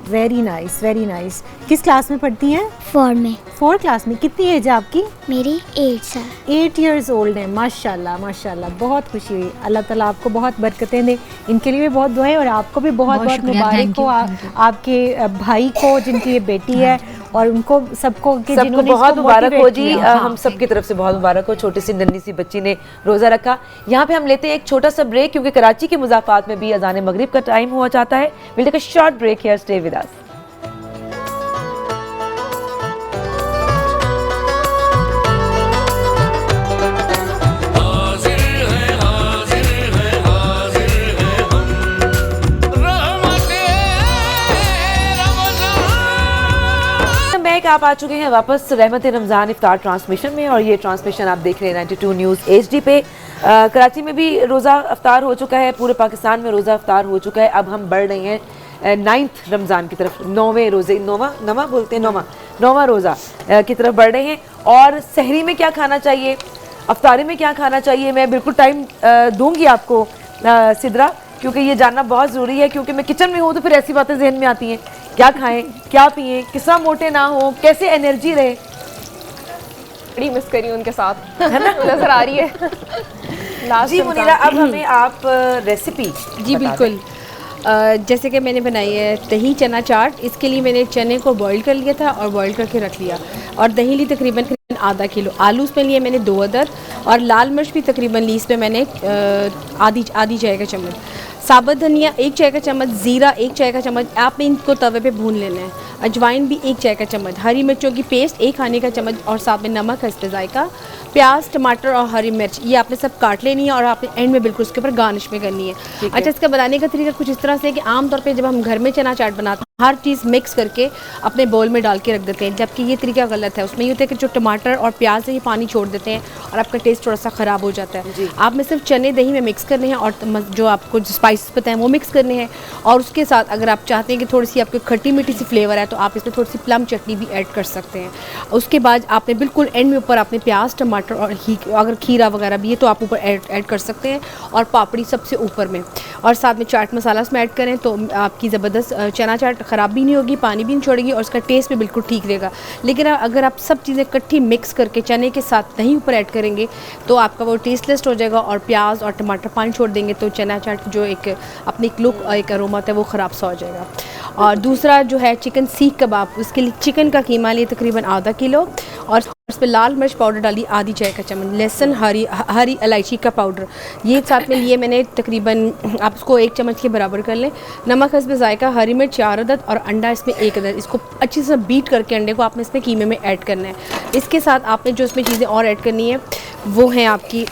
Very nice, very nice. किस क्लास में पढ़ती हैं? 4 में। 4 क्लास में। कितनी एज है आपकी? मेरी 8 साल। 8 इयर्स ओल्ड है। माशाल्लाह, माशाल्लाह, बहुत खुशी हुई। अल्लाह ताला आपको बहुत बरकतें दे। इनके लिए भी बहुत दुआएं, और आपको भी बहुत बहुत मुबारक हो, आपके भाई को जिनकी ये बेटी है, और उनको सबको बहुत मुबारक हो जी। हम सब की तरफ से बहुत मुबारक हो। छोटी सी नन्ही सी बच्ची ने रोज़ा रखा। यहाँ पे हम लेते हैं एक छोटा सा ब्रेक, क्योंकि कराची के मुज़ाफ़ात में भी अज़ान मगरिब का टाइम हुआ जाता है। Will take a short break here, stay with us. Welcome back. आप आ चुके हैं वापस रहमत रमज़ान इफ्तार ट्रांसमिशन में और ये ट्रांसमिशन आप देख रहे हैं 92 न्यूज़ HD पे। कराची में भी रोज़ा इफ्तार हो चुका है, पूरे पाकिस्तान में रोज़ा इफ्तार हो चुका है। अब हम बढ़ रहे हैं 9th रमज़ान की तरफ, 9वें रोज़े, नौवा बोलते हैं, नौवा रोज़ा की तरफ बढ़ रहे हैं। और सहरी में क्या खाना चाहिए, अफ्तारी में क्या खाना चाहिए, मैं बिल्कुल टाइम दूंगी आपको सिद्रा, क्योंकि ये जानना बहुत ज़रूरी है। क्योंकि मैं किचन में हूँ तो फिर ऐसी बातें जहन में आती हैं, क्या खाएं, क्या पिएं, किस तरह मोटे ना हो, कैसे एनर्जी रहे। बड़ी मिस करी उनके साथ है ना, नजर आ रही है। जी मुनीरा, अब हमें आप रेसिपी जी बिल्कुल। जैसे कि मैंने बनाई है दही चना चाट। इसके लिए मैंने चने को बॉईल कर लिया था और बॉईल करके रख लिया, और दही ली तकरीबन आधा किलो। आलू उसमें लिए मैंने 2 अदद, और लाल मिर्च भी तकरीबन ली इसमें मैंने आधी चाय का चम्मच। साबुत धनिया 1 चाय का चम्मच, ज़ीरा 1 चाय का चम्मच, आपने इनको तवे पे भून लेना है। अजवाइन भी 1 चाय का चम्मच, हरी मिर्चों की पेस्ट 1 खाने का चम्मच, और साथ में नमक हस्ब जायका। प्याज, टमाटर और हरी मिर्च ये आपने सब काट लेनी है, और आपने एंड में बिल्कुल उसके ऊपर गार्निश में करनी है। अच्छा, इसका बनाने का तरीका कुछ इस तरह से है कि आमतौर पे जब हम घर में चना चाट बनाते हैं हर चीज़ मिक्स करके अपने बाउल में डाल के रख देते हैं, जबकि ये तरीका गलत है। उसमें ये होता है कि जो टमाटर और प्याज है ये पानी छोड़ देते हैं और आपका टेस्ट थोड़ा सा ख़राब हो जाता है। आपने सिर्फ चने दही में मिक्स करने हैं, और जो आपको जो स्पाइसेस पता है वो मिक्स करने हैं। और उसके साथ अगर आप चाहते हैं कि थोड़ी सी आपकी खट्टी मीठी सी फ्लेवर है तो आप इसमें थोड़ी सी प्लम चटनी भी ऐड कर सकते हैं। उसके बाद आपने बिल्कुल एंड में ऊपर आपने प्याज, टमाटर और अगर खीरा वगैरह भी है तो आप ऊपर ऐड कर सकते हैं, और पापड़ी सबसे ऊपर में, और साथ में चाट मसाला उसमें ऐड करें तो आपकी ज़बरदस्त चना चाट ख़राब भी नहीं होगी, पानी भी नहीं छोड़ेगी, और उसका टेस्ट भी बिल्कुल ठीक रहेगा। लेकिन अगर आप सब चीज़ें इकट्ठी मिक्स करके चने के साथ दही ऊपर ऐड करेंगे तो आपका वो टेस्टलेस हो जाएगा, और प्याज और टमाटर पानी छोड़ देंगे तो चना चाट जो एक अपनी एक लुक और एक अरोमा है वो ख़राब सा हो जाएगा। और दूसरा जो है चिकन सीख कबाब, उसके लिए चिकन का कीमा लिए तकरीबन आधा किलो, और उस पर लाल मिर्च पाउडर डाली आधी चाय का चम्मच, लहसुन, हरी इलायची का पाउडर ये साथ में लिए मैंने तकरीबन, आप उसको 1 चम्मच के बराबर कर लें। नमक हस्ब जायका, हरी मिर्च 4 अदद, और अंडा इसमें 1 अदद। इसको अच्छी से बीट करके अंडे को आपने इसमें कीमे में ऐड करना है। इसके साथ आपने जो इसमें चीज़ें और ऐड करनी है वो हैं आपकी,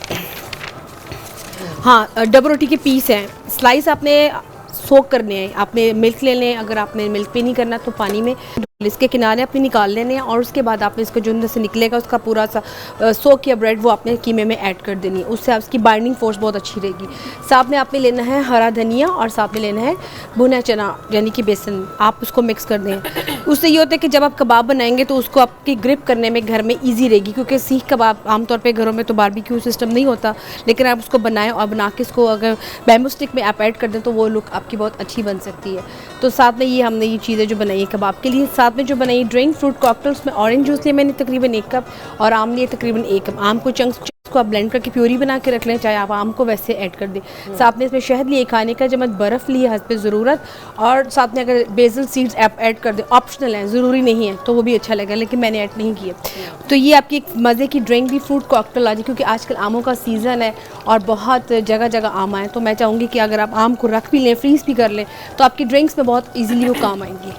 हाँ, डबल रोटी के पीस हैं, स्लाइस आपने सोक करने हैं। आपने मिल्क ले लें, अगर आपने मिल्क पे नहीं करना तो पानी में इसके किनारे अपने निकाल लेने हैं, और उसके बाद आपने इसको जो अंदर से निकलेगा उसका पूरा सा सोक या ब्रेड वो आपने कीमे में ऐड कर देनी है। उससे आपकी बाइंडिंग फोर्स बहुत अच्छी रहेगी। साथ में आपने लेना है हरा धनिया, और साथ में लेना है भुना चना यानी कि बेसन, आप उसको मिक्स कर दें। उससे ये होता है कि जब आप कबाब बनाएंगे तो उसको आपकी ग्रिप करने में घर में ईजी रहेगी, क्योंकि सीख कबाब आमतौर पर घरों में तो बारबेक्यू सिस्टम नहीं होता, लेकिन आप उसको बनाएं और बना के इसको अगर बैम्बू स्टिक में आप ऐड कर दें तो वो लुक आपकी बहुत अच्छी बन सकती है। तो साथ में ये हमने ये चीज़ें जो बनाई है कबाब के लिए। साथ में जो बनाई ड्रिंक फ्रूट कॉकटेल्स में ऑरेंज जूस लिए मैंने तकरीबन 1 कप, और आम लिए तकरीबन 1 कप। आम को चंक्स को आप ब्लेंड करके प्यूरी बना के रख लें, चाहे आप आम को वैसे ऐड कर दें। साथ में इसमें शहद लिए खाने का चम्मच, बर्फ़ लिए हस्ब ज़रूरत, और साथ में अगर बेसल सीड्स आप ऐड कर दें, ऑप्शनल है, ज़रूरी नहीं है, तो वो भी अच्छा लगेगा, लेकिन मैंने ऐड नहीं किया। तो ये आपकी एक मज़े की ड्रिंक भी फ्रूट कॉकटेल आ जाए, क्योंकि आजकल आमों का सीज़न है और बहुत जगह जगह आम आए, तो मैं चाहूँगी कि अगर आप आम को रख भी लें, फ्रीज़ भी कर लें, तो आपकी ड्रिंक्स में बहुत ईजीली वो काम आएंगी।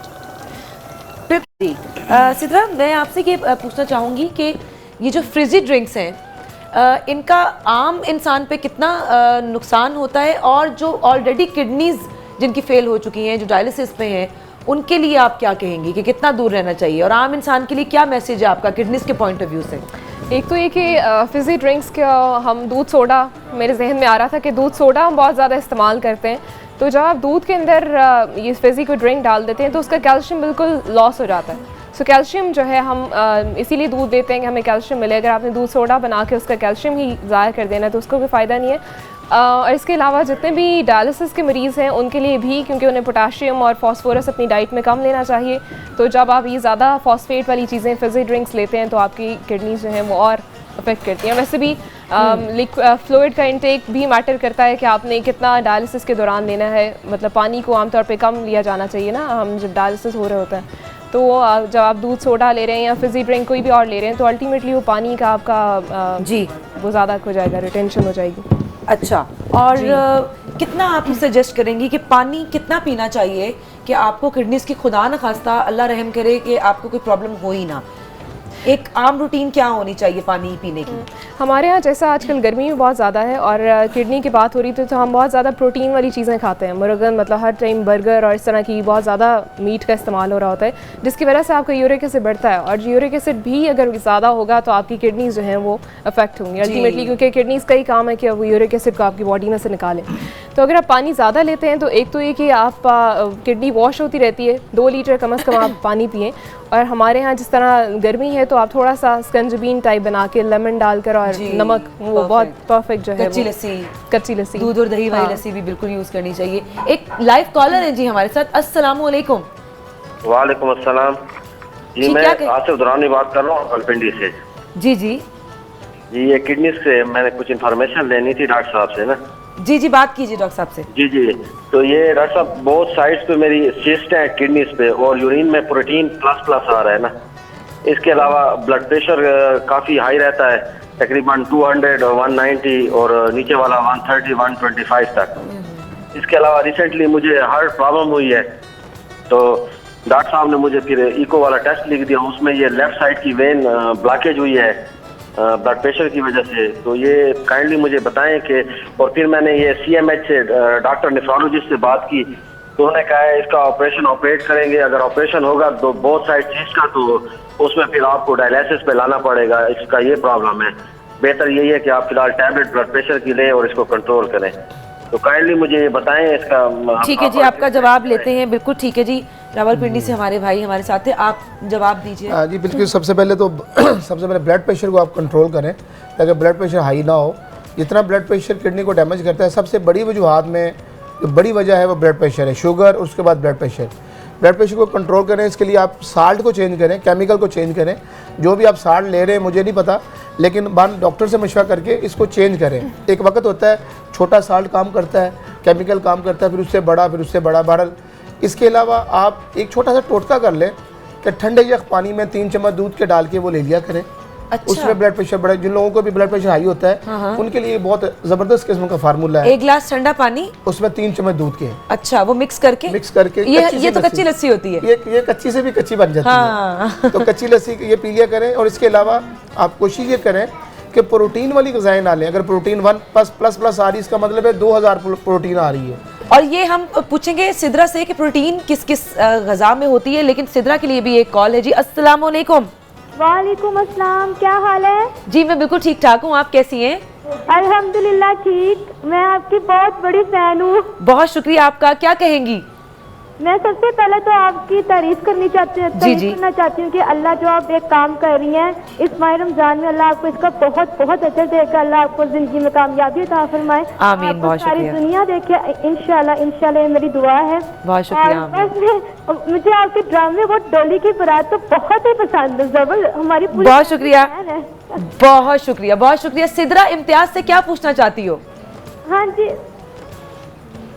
सिद्रा, मैं आपसे ये पूछना चाहूँगी कि ये जो फ्रिजी ड्रिंक्स हैं इनका आम इंसान पे कितना नुकसान होता है, और जो ऑलरेडी किडनीज जिनकी फेल हो चुकी हैं, जो डायलिसिस पे हैं, उनके लिए आप क्या कहेंगी कि कितना दूर रहना चाहिए, और आम इंसान के लिए क्या मैसेज है आपका किडनीज के पॉइंट ऑफ व्यू से? एक तो ये कि फिज़ी ड्रिंक्स का हम दूध सोडा, मेरे जहन में आ रहा था कि दूध सोडा हम बहुत ज़्यादा इस्तेमाल करते हैं, तो जब आप दूध के अंदर ये फिज़ी को ड्रिंक डाल देते हैं तो उसका कैल्शियम बिल्कुल लॉस हो जाता है। सो कैल्शियम जो है हम इसीलिए दूध देते हैं कि हमें कैल्शियम मिले। अगर आपने दूध सोडा बना के उसका कैल्शियम ही ज़ाया कर देना तो उसको कोई फ़ायदा नहीं है। और इसके अलावा जितने भी डायलिसिस के मरीज़ हैं उनके लिए भी, क्योंकि उन्हें पोटाशियम और फॉस्फोरस अपनी डाइट में कम लेना चाहिए, तो जब आप ये ज़्यादा फॉस्फेट वाली चीज़ें फिज़ी ड्रिंक्स लेते हैं तो आपकी किडनी जो है वो और अफेक्ट करती हैं। वैसे भी फ्लूइड का इंटेक भी मैटर करता है कि आपने कितना डायलिसिस के दौरान लेना है, मतलब पानी को आमतौर पे कम लिया जाना चाहिए ना, हम जब डायलिसिस हो रहे होते हैं। तो जब आप दूध सोडा ले रहे हैं या फिज़ी ड्रिंक कोई भी और ले रहे हैं तो अल्टीमेटली वो पानी का आपका जी वो ज़्यादा हो जाएगा, रिटेंशन हो जाएगी। अच्छा, और कितना आप सजेस्ट करेंगी कि पानी कितना पीना चाहिए कि आपको किडनीज की खुदा न खास्ता अल्लाह रहम करे कि आपको कोई प्रॉब्लम हो ही ना? एक आम रूटीन क्या होनी चाहिए पानी पीने की? हमारे यहाँ जैसा आजकल गर्मी भी बहुत ज़्यादा है और किडनी की बात हो रही थी, तो हम बहुत ज़्यादा प्रोटीन वाली चीज़ें खाते हैं, मुर्गन मतलब हर टाइम बर्गर और इस तरह की बहुत ज़्यादा मीट का इस्तेमाल हो रहा होता है, जिसकी वजह से आपका यूरिक एसिड बढ़ता है और यूरिक एसिड भी अगर ज़्यादा होगा तो आपकी किडनीज जो हैं वो अफेक्ट होंगी अल्टीमेटली, क्योंकि किडनीज का ही काम है कि वो यूरिक एसिड को आपकी बॉडी में से निकालें। तो अगर आप पानी ज़्यादा लेते हैं तो एक तो ये कि आप किडनी वॉश होती रहती है, 2 लीटर कम से कम आप पानी पिएँ। और हमारे यहाँ जिस तरह गर्मी है तो आप थोड़ा सा स्कंजबीन टाइप बना के लेमन डालकर और नमक, वो बहुत परफेक्ट जो है, कच्ची लस्सी, दूध और दही वाली लस्सी भी बिल्कुल यूज़ करनी चाहिए। एक लाइव कॉलर है जी हमारे साथ। अस्सलाम वालेकुम। वालेकुम अस्सलाम जी, मैं आसिफ दुरानी बात कर रहा हूँ रावलपिंडी से। जी जी जी, ये किडनी से मैंने कुछ इन्फॉर्मेशन लेनी थी डॉक्टर साहब से ना। जी जी, बात कीजिए डॉक्टर साहब से। जी जी, तो ये डॉक्टर साहब बहुत साइड्स पे मेरी सिस्ट है किडनीज पे और यूरिन में प्रोटीन प्लस आ रहा है ना। इसके अलावा ब्लड प्रेशर काफ़ी हाई रहता है, तकरीबन 200 190 और नीचे वाला 130 125 तक। इसके अलावा रिसेंटली मुझे हार्ट प्रॉब्लम हुई है, तो डॉक्टर साहब ने मुझे फिर इको वाला टेस्ट लिख दिया, उसमें ये लेफ्ट साइड की वेन ब्लॉकेज हुई है ब्लड प्रेशर की वजह से। तो ये काइंडली मुझे बताएं कि, और फिर मैंने ये CMH से डॉक्टर नेफ्रोलॉजिस्ट से बात की, तो उन्होंने कहा है इसका ऑपरेट करेंगे, अगर ऑपरेशन होगा तो बोथ साइड चीज का, तो उसमें फिर आपको डायलिसिस पे लाना पड़ेगा, इसका ये प्रॉब्लम है। बेहतर यही है कि आप फिलहाल टैबलेट ब्लड प्रेशर की लें और इसको कंट्रोल करें। तो काइंडली मुझे ये बताएं इसका। ठीक है जी, आपका जवाब लेते हैं। बिल्कुल ठीक है जी, रावलपिंडी से हमारे भाई हमारे साथ हैं, आप जवाब दीजिए। हाँ जी बिल्कुल। सबसे पहले ब्लड प्रेशर को आप कंट्रोल करें ताकि ब्लड प्रेशर हाई ना हो। जितना ब्लड प्रेशर किडनी को डैमेज करता है, सबसे बड़ी वजूहत में जो बड़ी वजह है वो ब्लड प्रेशर है, शुगर और उसके बाद ब्लड प्रेशर। ब्लड प्रेशर को कंट्रोल करें, इसके लिए आप साल्ट को चेंज करें, केमिकल को चेंज करें। जो भी आप साल्ट ले रहे हैं मुझे नहीं पता, लेकिन डॉक्टर से मशवरा करके इसको चेंज करें। एक वक्त होता है छोटा साल्ट काम करता है, केमिकल काम करता है, फिर उससे बड़ा बहरहाल। इसके अलावा आप एक छोटा सा टोटका कर लें कि ठंडे यख पानी में 3 चम्मच दूध के डाल के वो ले लिया करें। अच्छा। उसमें ब्लड प्रेशर बढ़े, जिन लोगों को भी ब्लड प्रेशर हाई होता है उनके लिए बहुत ज़बरदस्त किस्म का फार्मूला है। 1 गिलास ठंडा पानी, उसमें 3 चम्मच दूध के। अच्छा, वो मिक्स करके ये तो कच्ची लस्सी होती है, ये कच्ची से भी कच्ची बन जाती है। तो कच्ची लस्सी ये पी लिया करें। और इसके अलावा आप कोशिश ये करें कि प्रोटीन वाली ग़िज़ाएं ना लें। अगर प्रोटीन 1++ आ रही, इसका मतलब है 2000 प्रोटीन आ रही है। और ये हम पूछेंगे सिद्रा से कि प्रोटीन किस किस ग़िज़ा में होती है, लेकिन सिद्रा के लिए भी एक कॉल है जी। अस्सलाम वालेकुम। वालेकुम अस्सलाम, क्या हाल है? जी मैं बिल्कुल ठीक ठाक हूँ, आप कैसी हैं? अल्हम्दुलिल्लाह ठीक, मैं आपकी बहुत बड़ी फैन हूँ। बहुत शुक्रिया आपका, क्या कहेंगी? मैं सबसे पहले तो आपकी तारीफ करना चाहती हूँ कि अल्लाह जो आप एक काम कर रही हैं इस माह रमजान में, अल्लाह आपको इसका बहुत बहुत अच्छा देगा, अल्लाह आपको जिंदगी में कामयाबी अता फरमाए। आमीन, बहुत शुक्रिया। सारी दुनिया देखे इंशाल्लाह, मेरी दुआ है। बहुत शुक्रिया। मुझे आपके ड्रामे वो डोली की बारात तो बहुत ही पसंद है, जबर हमारी। बहुत शुक्रिया, बहुत शुक्रिया, बहुत शुक्रिया। सिद्रा इम्तियाज से क्या पूछना चाहती हो? हाँ जी,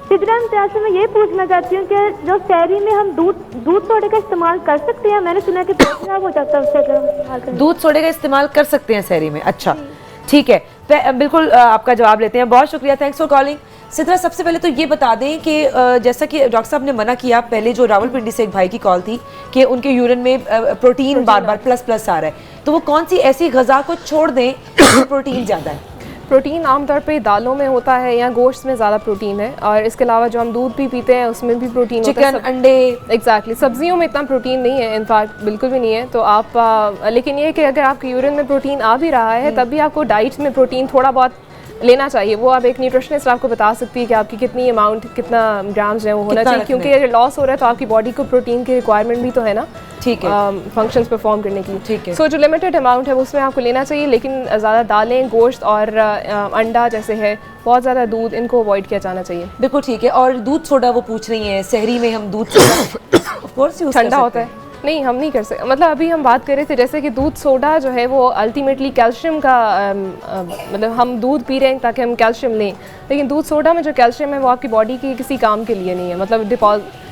सिद्रा इम्तियाज से मैं ये पूछना चाहती हूँ कि जो सहरी में हम दूध सोडे का इस्तेमाल कर सकते हैं? मैंने सुना कि पेट खराब हो जाता है उससे। दूध सोडे का इस्तेमाल कर सकते हैं सहरी में? अच्छा ठीक है, बिल्कुल आपका जवाब लेते हैं। बहुत शुक्रिया, थैंक्स फॉर कॉलिंग। सिद्रा सबसे पहले तो ये बता दें कि जैसा कि डॉक्टर साहब ने मना किया पहले, जो रावलपिंडी से एक भाई की कॉल थी कि उनके यूरिन में प्रोटीन बार बार प्लस आ रहा है, तो वो कौन सी ऐसी ग़िज़ा को छोड़ दें जिसमें प्रोटीन ज़्यादा है? प्रोटीन आमतौर पे दालों में होता है या गोश्त में ज़्यादा प्रोटीन है, और इसके अलावा जो हम दूध भी पीते हैं उसमें भी प्रोटीन होता है। चिकन, अंडे, एग्जैक्टली। सब्जियों में इतना प्रोटीन नहीं है, इनफैक्ट बिल्कुल भी नहीं है। तो आप लेकिन ये कि अगर आपके यूरिन में प्रोटीन आ भी रहा है तब भी आपको डाइट में प्रोटीन थोड़ा बहुत लेना चाहिए। वो आप एक न्यूट्रिशनिस्ट आपको बता सकती है कि आपकी कितनी अमाउंट, कितना ग्राम्स है वो होना चाहिए, क्योंकि अगर लॉस हो रहा है तो आपकी बॉडी को प्रोटीन की रिक्वायरमेंट भी तो है ना, ठीक है, फंक्शंस परफॉर्म करने के लिए। ठीक है। सो जो लिमिटेड अमाउंट है उसमें आपको लेना चाहिए, लेकिन ज़्यादा दालें, गोश्त और अंडा जैसे है, बहुत ज़्यादा दूध, इनको अवॉइड किया जाना चाहिए। बिल्कुल ठीक है। और दूध सोडा वो पूछ रही हैं, सहरी में हम दूध सोडा ऑफ कोर्स यूज़ ठंडा होता है, नहीं हम नहीं कर सकते। मतलब अभी हम बात कर रहे थे जैसे कि दूध सोडा जो है वो अल्टीमेटली कैल्शियम का मतलब हम दूध पी रहे हैं ताकि हम कैल्शियम लें, लेकिन दूध सोडा में जो कैल्शियम है वो आपकी बॉडी के किसी काम के लिए नहीं है, मतलब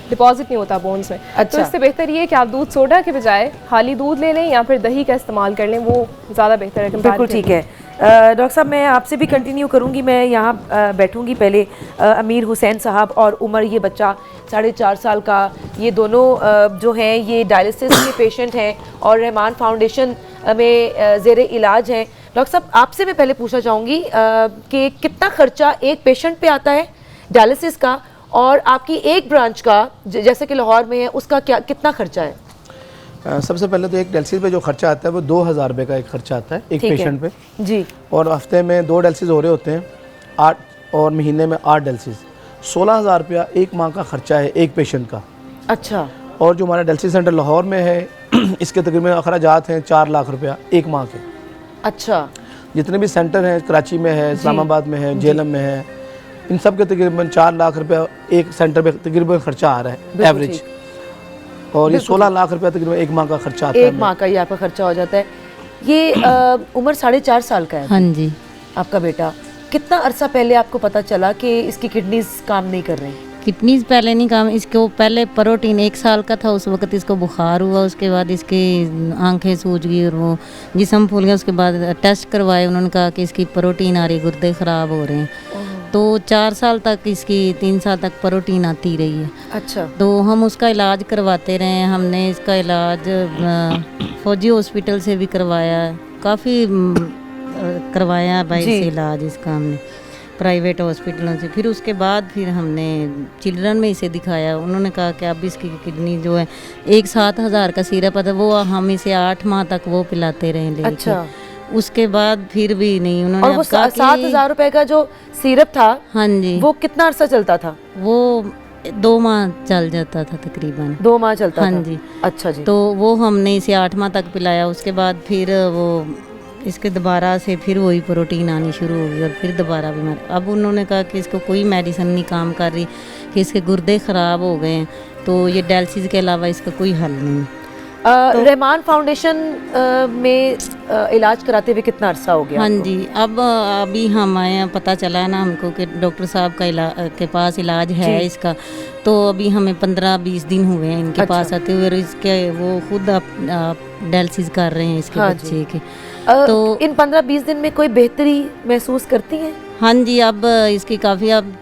डिपॉजिट नहीं होता बोन्स में। अच्छा। तो इससे बेहतर ये है कि आप दूध सोडा के बजाय खाली दूध ले लें या फिर दही का इस्तेमाल कर लें, वो ज़्यादा बेहतर है। बिल्कुल ठीक है। डॉक्टर साहब मैं आपसे भी कंटिन्यू करूंगी, मैं यहाँ बैठूंगी। पहले अमीर हुसैन साहब और उमर, ये बच्चा 4.5 साल का, ये दोनों जो हैं ये डायलिसिस के पेशेंट हैं और रहमान फाउंडेशन में ज़ेर इलाज हैं। डॉक्टर साहब, आपसे मैं पहले पूछना चाहूँगी कि कितना खर्चा एक पेशेंट पे आता है डायलिसिस का, और आपकी एक ब्रांच का जैसे कि लाहौर में है उसका कितना खर्चा है? सबसे पहले तो एक डायलिसिस पे जो खर्चा आता है वो 2000 रुपये का एक खर्चा आता है एक पेशेंट पे जी, और हफ्ते में 2 डायलिसिस हो रहे होते हैं 8 और महीने में 8 डायलिसिस। 16,000 रुपया एक माह का खर्चा है एक पेशेंट का। अच्छा। और जो हमारा डायलिसिस सेंटर लाहौर में है इसके तकरीबन अखराजात हैं 4 लाख रुपया एक माह के। अच्छा। जितने भी सेंटर हैं कराची में है, इस्लामाबाद में है, जेलम में है, इन सब के तकरीबन 4 लाख रुपया एक सेंटर पे तकरीबन खर्चा आ रहा है एवरेज। और ये 16 लाख रुपया तकरीबन एक माह का खर्चा आता है। एक माह का ये आपका खर्चा हो जाता है। ये उम्र 4.5 साल का है। हाँ जी। आपका बेटा, कितना अरसा पहले आपको पता चला कि इसकी किडनीज काम नहीं कर रही? किडनीज पहले नहीं काम, इसको पहले प्रोटीन 1 साल का था उस वक्त इसको बुखार हुआ, उसके बाद इसकी आंखें सूज गई और वो जिस्म फूल गया। उसके बाद टेस्ट करवाए, उन्होंने कहा कि इसकी प्रोटीन आ रही, गुर्दे ख़राब हो रहे हैं। तो 4 साल तक इसकी 3 साल तक प्रोटीन आती रही है। अच्छा। तो हम उसका इलाज करवाते रहे। हमने इसका इलाज फौजी हॉस्पिटल से भी करवाया, काफ़ी करवाया भाई से इलाज इसका हमने प्राइवेट हॉस्पिटलों से। फिर उसके बाद फिर हमने चिल्ड्रन में इसे दिखाया। उन्होंने कहा कि अब इसकी किडनी जो है, एक 7,000 का सिरप आता वो हम इसे 8 माह तक वो पिलाते रहे लेके। अच्छा। उसके बाद फिर भी नहीं। उन्होंने और वो 7,000 रुपए का जो सिरप था, हाँ जी, वो कितना अरसा चलता था? वो 2 माह चल जाता था तकरीबन। 2 माह चलता था? हाँ जी। अच्छा जी। तो वो हमने इसे 8 माह तक पिलाया। उसके बाद फिर वो इसके दोबारा से फिर वही प्रोटीन आनी शुरू हो गई और फिर दोबारा बीमार। अब उन्होंने कहा कि इसको कोई मेडिसिन नहीं काम कर रही, कि इसके गुर्दे ख़राब हो गए हैं, तो ये डायलिसिस के अलावा इसका कोई हल नहीं। तो रहमान फाउंडेशन में इलाज कराते हुए कितना अरसा हो गया? हाँ जी, अब अभी हम आए हैं, पता चला ना हमको कि डॉक्टर साहब का के पास इलाज है इसका। तो अभी हमें 15-20 दिन हुए हैं इनके पास आते हुए, और इसके वो खुद डायलिसिस कर रहे हैं इसके बच्चे के। तो इन 15-20 दिन में कोई बेहतरी महसूस करती हैं? हाँ जी, अब इसकी काफ़ी, अब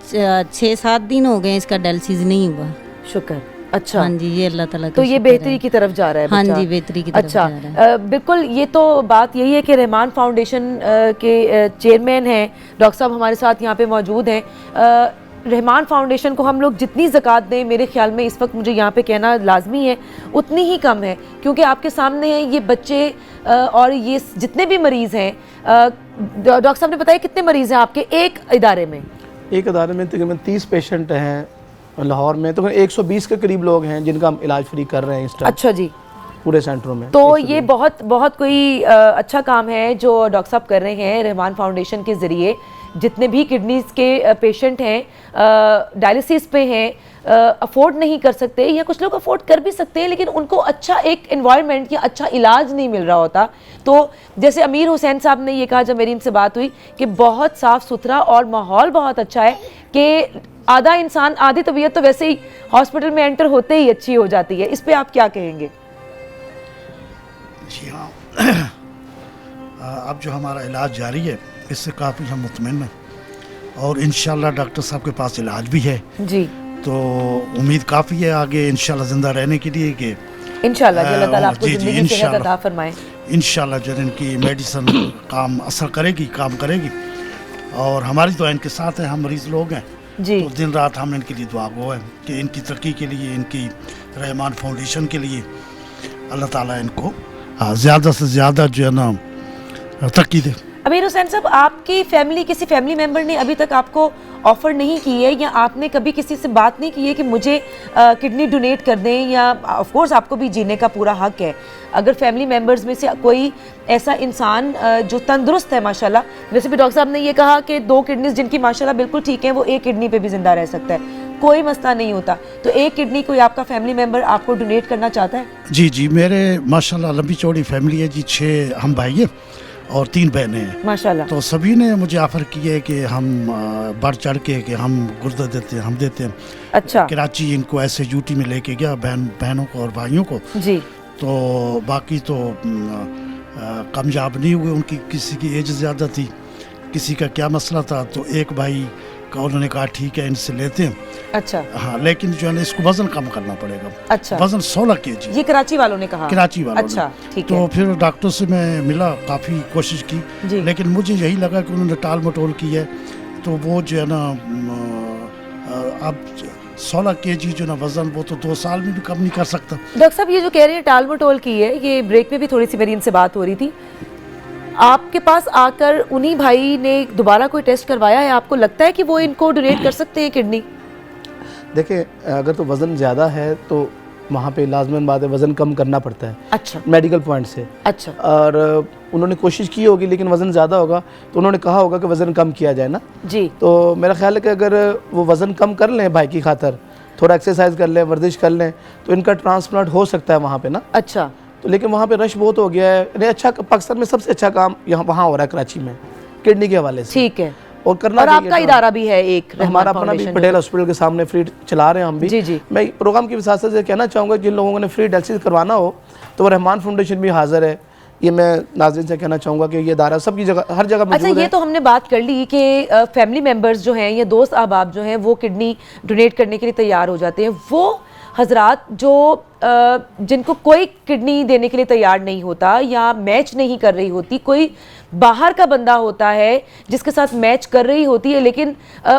6-7 दिन हो गए इसका डायलिसिस नहीं हुआ। शुक्र। अच्छा। हाँ जी, ये अल्लाह ताला का तो ये बेहतरी की तरफ जा रहा है हाँ बच्चा। जी, बेहतरी की तरफ अच्छा, जा रहा है। बिल्कुल। ये तो बात यही है कि रहमान फाउंडेशन के चेयरमैन हैं, डॉक्टर साहब हमारे साथ यहाँ पे मौजूद हैं। रहमान फाउंडेशन को हम लोग जितनी ज़कात दें, मेरे ख्याल में इस वक्त मुझे यहाँ पे कहना लाजमी है, उतनी ही कम है, क्योंकि आपके सामने हैं ये बच्चे और ये जितने भी मरीज़ हैं। डॉक्टर साहब ने बताया कितने मरीज़ हैं आपके एक इदारे में? एक इदारे में तकरीबन 30 पेशेंट हैं लाहौर में, तो 120 के करीब लोग हैं जिनका हम इलाज फ्री कर रहे हैं इस टाइम। अच्छा जी। पूरे सेंटरों में। तो ये बहुत बहुत कोई अच्छा काम है जो डॉक्टर साहब कर रहे हैं रहमान फाउंडेशन के ज़रिए। जितने भी किडनीज़ के पेशेंट हैं, डायलिसिस पे हैं, अफोर्ड नहीं कर सकते, या कुछ लोग अफोर्ड कर भी सकते हैं लेकिन उनको अच्छा एक एनवायरनमेंट या अच्छा इलाज नहीं मिल रहा होता। तो जैसे अमीर हुसैन साहब ने ये कहा जब मेरी इनसे बात हुई कि बहुत साफ़ सुथरा और माहौल बहुत अच्छा है, कि आधा इंसान, आधी तबीयत तो वैसे ही हॉस्पिटल में एंटर होते ही अच्छी हो जाती है। इस पर आप क्या कहेंगे? जी हाँ, अब जो हमारा इलाज जारी है इससे काफ़ी हम मुतमईन हैं, और इंशाल्लाह डॉक्टर साहब के पास इलाज भी है जी। तो उम्मीद काफ़ी है आगे इंशाल्लाह ज़िंदा रहने के लिए, कि इंशाल्लाह अल्लाह ताला आपको ज़िंदगी सेहत अता फरमाए। इंशाल्लाह जो इनकी मेडिसिन काम असर करेगी, काम करेगी, और हमारी दुआ इनके साथ है। हम मरीज़ लोग हैं जी, तो दिन रात हम इनके लिए दुआ गो हैं कि इनकी तरक्की के लिए, इनकी रहमान फाउंडेशन के लिए अल्लाह ताला इनको ज़्यादा से ज़्यादा जो है ना तरक्की दे। अमीर हुसैन साहब, आपकी फैमिली, किसी फैमिली मेंबर ने अभी तक आपको ऑफ़र नहीं की है, या आपने कभी किसी से बात नहीं की है कि मुझे किडनी डोनेट कर दें? या ऑफ कोर्स आपको भी जीने का पूरा हक है, अगर फैमिली मेंबर्स में से कोई ऐसा इंसान जो तंदुरुस्त है माशाल्लाह, वैसे भी डॉक्टर साहब ने ये कहा कि 2 किडनीज जिनकी माशाल्लाह बिल्कुल ठीक हैं वो 1 किडनी पे भी ज़िंदा रह सकता है, कोई मसला नहीं होता, तो 1 किडनी कोई आपका फैमिली मेंबर आपको डोनेट करना चाहता है? जी जी, मेरे माशाल्लाह लंबी चौड़ी फैमिली है जी, 6 हम भाई हैं और 3 बहनें हैं माशाल्लाह। तो सभी ने मुझे ऑफ़र किया है कि हम बढ़ चढ़ के कि हम गुर्दा देते हैं, हम देते हैं। अच्छा। कराची इनको ऐसे ड्यूटी में लेके गया, बहनों को और भाइयों को जी। तो बाकी तो कामयाब नहीं हुए, उनकी किसी की एज ज़्यादा थी, किसी का क्या मसला था, तो एक भाई उन्होंने कहा ठीक है इनसे लेते हैं। अच्छा। हाँ, लेकिन जो है ना इसको वजन कम करना पड़ेगा। अच्छा। वजन 16 kg। ये कराची वालों ने कहा? कराची वालों अच्छा, ने। ठीक तो है। फिर डॉक्टर से मैं मिला, काफ़ी कोशिश की, लेकिन मुझे यही लगा कि उन्होंने टाल मटोल की है। तो वो जो है ना अब 16 kg जो ना वजन, वो तो 2 साल में भी कम नहीं कर सकता। डॉक्टर साहब ये जो कह रहे हैं टाल मटोल की है, ये ब्रेक में भी थोड़ी सी मेरी इनसे बात हो रही थी, आपके पास आकर उन्हीं भाई ने दोबारा कोई टेस्ट करवाया है? आपको लगता है कि वो इनको डोनेट कर सकते हैं किडनी? देखिए, अगर तो वज़न ज़्यादा है तो वहाँ पे लाजमन बात है वज़न कम करना पड़ता है। अच्छा। मेडिकल पॉइंट से। अच्छा। और उन्होंने कोशिश की होगी, लेकिन वज़न ज़्यादा होगा तो उन्होंने कहा होगा कि वज़न कम किया जाए ना जी। तो मेरा ख्याल है कि अगर वो वज़न कम कर लें भाई की खातर, थोड़ा एक्सरसाइज कर लें, वर्जिश कर लें, तो इनका ट्रांसप्लांट हो सकता है वहाँ पे ना। अच्छा। तो लेकिन वहाँ पे रश बहुत हो गया है। नहीं, अच्छा, पाकिस्तान में सबसे अच्छा काम यहाँ वहाँ हो रहा है कराची में, किडनी के हवाले से। ठीक है। और करना और आपका इदारा भी है एक, हमारा अपना भी पटेल हॉस्पिटल के सामने फ्री चला रहे हैं हम भी। जी जी। मैं प्रोग्राम की विसासत से कहना चाहूँगा जिन लोगों ने फ्री डायलिसिस करवाना हो तो वो रहमान फाउंडेशन भी हाजिर है। ये मैं नाज़रीन से कहना चाहूँगा कि ये इदारा सबकी जगह, हर जगह मौजूद है। अच्छा, ये तो हमने बात कर ली कि फैमिली मेम्बर्स जो हैं या दोस्त अहबाब जो हैं वो किडनी डोनेट करने के लिए तैयार हो जाते हैं। वो हजरात जो जिनको कोई किडनी देने के लिए तैयार नहीं होता या मैच नहीं कर रही होती, कोई बाहर का बंदा होता है जिसके साथ मैच कर रही होती है, लेकिन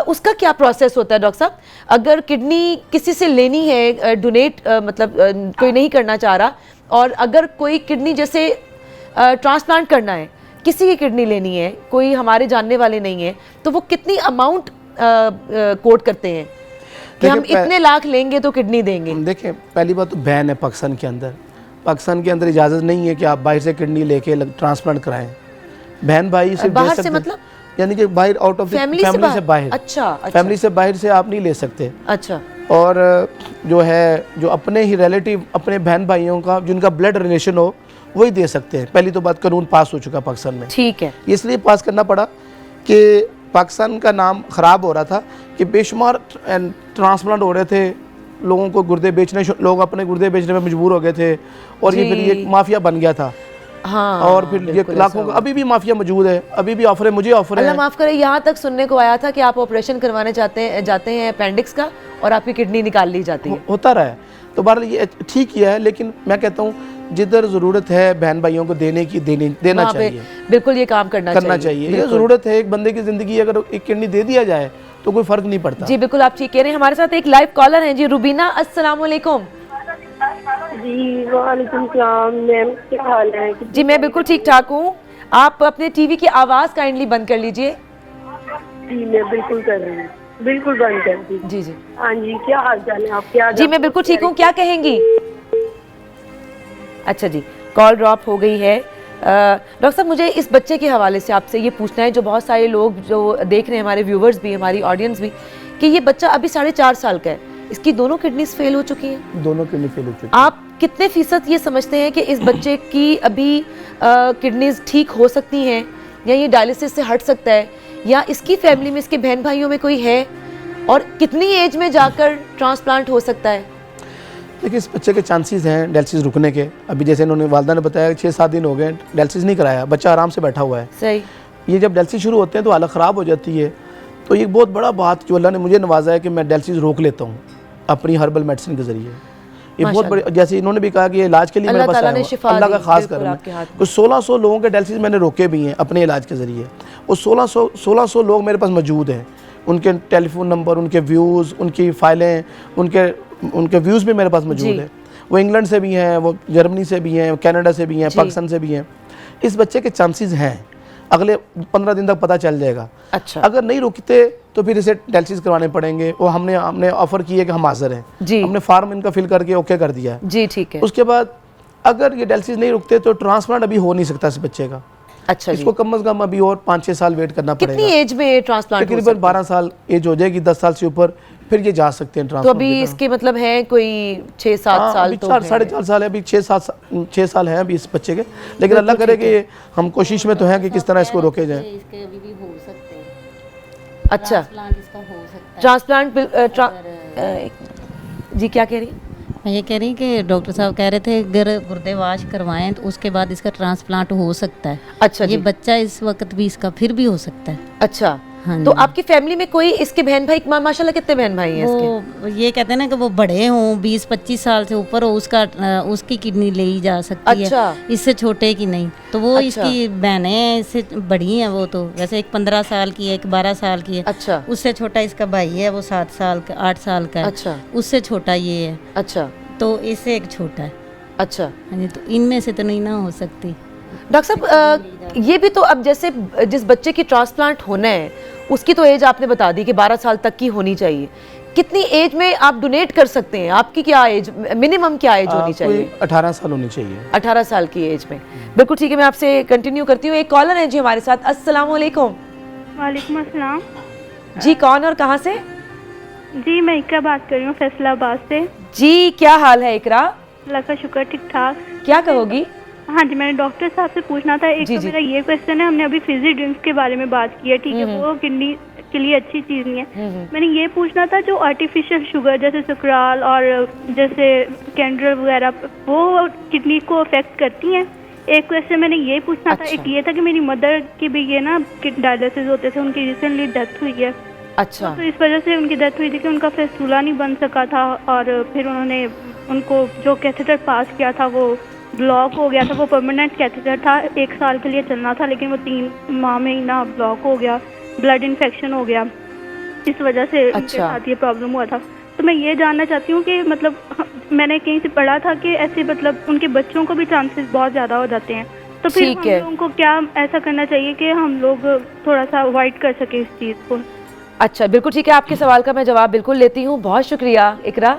उसका क्या प्रोसेस होता है डॉक्टर साहब? अगर किडनी किसी से लेनी है डोनेट, मतलब कोई नहीं करना चाह रहा, और अगर कोई किडनी जैसे ट्रांसप्लांट करना है, किसी की किडनी लेनी है, कोई हमारे जानने वाले नहीं है, तो वो कितनी अमाउंट कोट करते हैं कि हम इतने लाख लेंगे तो किडनी देंगे? देखिए, पहली बात तो बैन है पाकिस्तान के अंदर। पाकिस्तान के अंदर इजाज़त नहीं है कि आप बाहर से किडनी लेके ट्रांसप्लांट कराएं। बहन भाई सिर्फ बाहर से मतलब यानी कि बाहर आउट ऑफ फैमिली से बाहर। अच्छा। फैमिली से बाहर से आप नहीं ले सकते। अच्छा। और जो है, जो अपने ही रिलेटिव, अपने बहन भाइयों का जिनका ब्लड रिलेशन हो वही दे सकते हैं। पहली तो बात, कानून पास हो चुका पाकिस्तान में। ठीक है। इसलिए पास करना पड़ा कि पाकिस्तान का नाम ख़राब हो रहा था कि बेशुमार ट्रांसप्लांट हो रहे थे, लोगों को गुर्दे बेचने, लोग अपने गुर्दे बेचने में मजबूर हो गए थे, और ये फिर ये माफिया बन गया था। हाँ, और फिर ये लाखों का अभी भी माफिया मौजूद है, अभी भी ऑफर है, मुझे ऑफर है। अल्लाह माफ़ करे, यहाँ तक सुनने को आया था कि आप ऑपरेशन करवाने जाते हैं अपेंडिक्स का और आपकी किडनी निकाल ली जाती है। होता रहा है। तो बहरहाल ये ठीक किया है, लेकिन मैं कहता हूँ जिधर ज़रूरत है बहन भाइयों को देना चाहिए। बिल्कुल, ये काम करना चाहिए। ये ज़रूरत है, एक बंदे की ज़िंदगी अगर एक किडनी दे दिया जाए तो कोई फ़र्क नहीं पड़ता। जी बिल्कुल, आप ठीक कह रहे हैं। हमारे साथ एक लाइव कॉलर हैं जी, रुबीना, अस्सलाम वालेकुम। जी वालेकुम सलाम मैम, क्या हाल है? जी मैं बिल्कुल ठीक ठाक हूँ। आप अपने टीवी की आवाज़ काइंडली बंद कर लीजिए। जी मैं बिल्कुल कर रही हूँ, बिल्कुल बंद कर दी। जी जी। हाँ जी, क्या हाल चाल है आप? क्या? जी मैं बिल्कुल ठीक हूँ, क्या कहेंगी? अच्छा जी, कॉल ड्रॉप हो गई है। डॉक्टर साहब, मुझे इस बच्चे के हवाले से आपसे ये पूछना है, जो बहुत सारे लोग जो देख रहे हैं, हमारे व्यूवर्स भी, हमारी ऑडियंस भी, कि ये बच्चा अभी 4.5 साल का है, इसकी दोनों किडनीज फेल हो चुकी हैं। दोनों किडनी फेल हो चुकी हैं। आप कितने फीसद ये समझते हैं कि इस बच्चे की अभी किडनीज ठीक हो सकती हैं, या ये डायलिसिस से हट सकता है, या इसकी फैमिली में, इसके बहन भाइयों में कोई है, और कितनी एज में जाकर ट्रांसप्लांट हो सकता है? देखिए, इस बच्चे के चांसेस हैं डायलिसिस रुकने के। अभी जैसे इन्होंने वालदा ने बताया 6-7 दिन हो गए डायलिसिस नहीं कराया, बच्चा आराम से बैठा हुआ है। सही। ये जब डायलिसिस शुरू होते हैं तो हालत ख़राब हो जाती है। तो ये बहुत बड़ा बात जो अल्लाह ने मुझे नवाजा है कि मैं डायलिसिस रोक लेता हूँ अपनी हर्बल मेडिसिन के ज़रिए। ये बहुत बड़ी, जैसे इन्होंने भी कहा कि ये इलाज के लिए मेरे पास आया, अल्लाह का खास करम है। कुछ 1600 लोगों के डायलिसिस मैंने रोके भी हैं अपने इलाज के ज़रिए। और 1600 लोग मेरे पास मौजूद हैं, उनके टेलीफोन नंबर, उनके व्यूज़, उनकी फाइलें, उनके व्यूज़ भी मेरे पास मौजूद है। वो इंग्लैंड से भी हैं, वो जर्मनी से भी हैं, कनाडा से भी हैं, पाकिस्तान से भी हैं। इस बच्चे के चांसेस हैं, अगले 15 दिन तक पता चल जाएगा। अच्छा। अगर नहीं रुकते तो फिर इसे डायलिसिस करवाने पड़ेंगे। वो हमने ऑफर की है कि हम हाजिर हैं जी। हमने फार्म इनका फिल करके ओके कर दिया है जी, ठीक है। उसके बाद अगर ये डायलिसिस नहीं रुकते तो ट्रांसप्लांट अभी हो नहीं सकता इस बच्चे का। अच्छा, इसको कम से कम अभी और 5-6 साल वेट करना पड़ेगा। कितनी एज में ट्रांसप्लांट? तकरीबन 12 साल एज हो जाएगी, 10 साल से ऊपर फिर ये जा सकते हैं ट्रांसप्लांट। तो अभी इसके मतलब है कोई 6-7 साल, तो 4-4.5 साल है, अभी 6 साल है अभी इस बच्चे के। लेकिन अल्लाह करे कि हम कोशिश में तो हैं कि किस तरह इसको रोके जाए। इसके अभी भी हो सकते हैं। अच्छा, ट्रांसप्लांट जी क्या कह रही हैं? मैं ये कह रही कि डॉक्टर साहब कह रहे थे अगर गुर्दे वाश करवाएं तो उसके बाद इसका ट्रांसप्लांट हो सकता है। अच्छा, ये बच्चा इस वक्त भी इसका फिर भी हो सकता है। अच्छा, हाँ तो जी। आपकी फैमिली में कोई इसके बहन भाई, माशाल्लाह कितने बहन भाई हैं इसके? वो ये कहते हैं ना कि वो बड़े हों, 20-25 साल से ऊपर हो, उसकी किडनी ले ही जा सकती अच्छा। है, इससे छोटे की नहीं। तो वो अच्छा। इसकी बहनें हैं, इससे बड़ी हैं वो तो, वैसे एक 15 साल की है, एक 12 साल की है। अच्छा। उससे छोटा इसका भाई है, वो 7 साल का 8 साल का है। अच्छा। उससे छोटा ये है। अच्छा। तो इससे एक छोटा है। अच्छा। हाँ जी, तो इनमें से तो नहीं ना हो सकती। डॉक्टर साहब ये भी तो अब जैसे जिस बच्चे की ट्रांसप्लांट होना है उसकी तो एज आपने बता दी कि 12 साल तक की होनी चाहिए। कितनी एज में आप डोनेट कर सकते हैं? आपकी क्या एज, मिनिमम क्या एज होनी चाहिए? 18 साल होनी चाहिए। 18 साल की एज में। बिल्कुल ठीक है, मैं आपसे कंटिन्यू करती हूँ। एक कॉलर है जी हमारे साथ। अस्सलाम वालेकुम। वालेकुम अस्सलाम। जी कौन और कहाँ से? जी मैं इकरा बात कर रही हूँ फैसलाबाद से। जी क्या हाल है इकरा? अल्लाह का शुक्र, ठीक ठाक। क्या कहोगी? हाँ जी, मैंने डॉक्टर साहब से पूछना था। एक तो मेरा ये क्वेश्चन है, हमने अभी फिजी ड्रिंक्स के बारे में बात की है, ठीक है, वो किडनी के लिए अच्छी चीज़ नहीं है। मैंने ये पूछना था जो आर्टिफिशियल शुगर जैसे सुकराल और जैसे कैंड्रल वगैरह, वो किडनी को अफेक्ट करती हैं? एक क्वेश्चन मैंने ये पूछना था। एक ये था कि मेरी मदर की भी ये ना डायलिसिस होते थे, उनकी रिसेंटली डेथ हुई है। अच्छा। तो इस वजह से उनकी डेथ हुई थी कि उनका फेस्टूला नहीं बन सका था, और फिर उन्होंने उनको जो कैथेटर पास किया था वो ब्लॉक हो गया था। वो परमानेंट कैथेटर था, 1 साल के लिए चलना था, लेकिन वो 3 माह में ही ना ब्लॉक हो गया, ब्लड इन्फेक्शन हो गया, इस वजह से उनके साथ ये प्रॉब्लम हुआ था। तो मैं ये जानना चाहती हूँ कि मतलब मैंने कहीं से पढ़ा था कि ऐसे मतलब उनके बच्चों को भी चांसेस बहुत ज़्यादा हो जाते हैं, तो फिर हम लोगों को क्या ऐसा करना चाहिए कि हम लोग थोड़ा सा अवॉइड कर सके इस चीज़ को? अच्छा बिल्कुल ठीक है, आपके सवाल का मैं जवाब बिल्कुल लेती हूँ। बहुत शुक्रिया इकरा,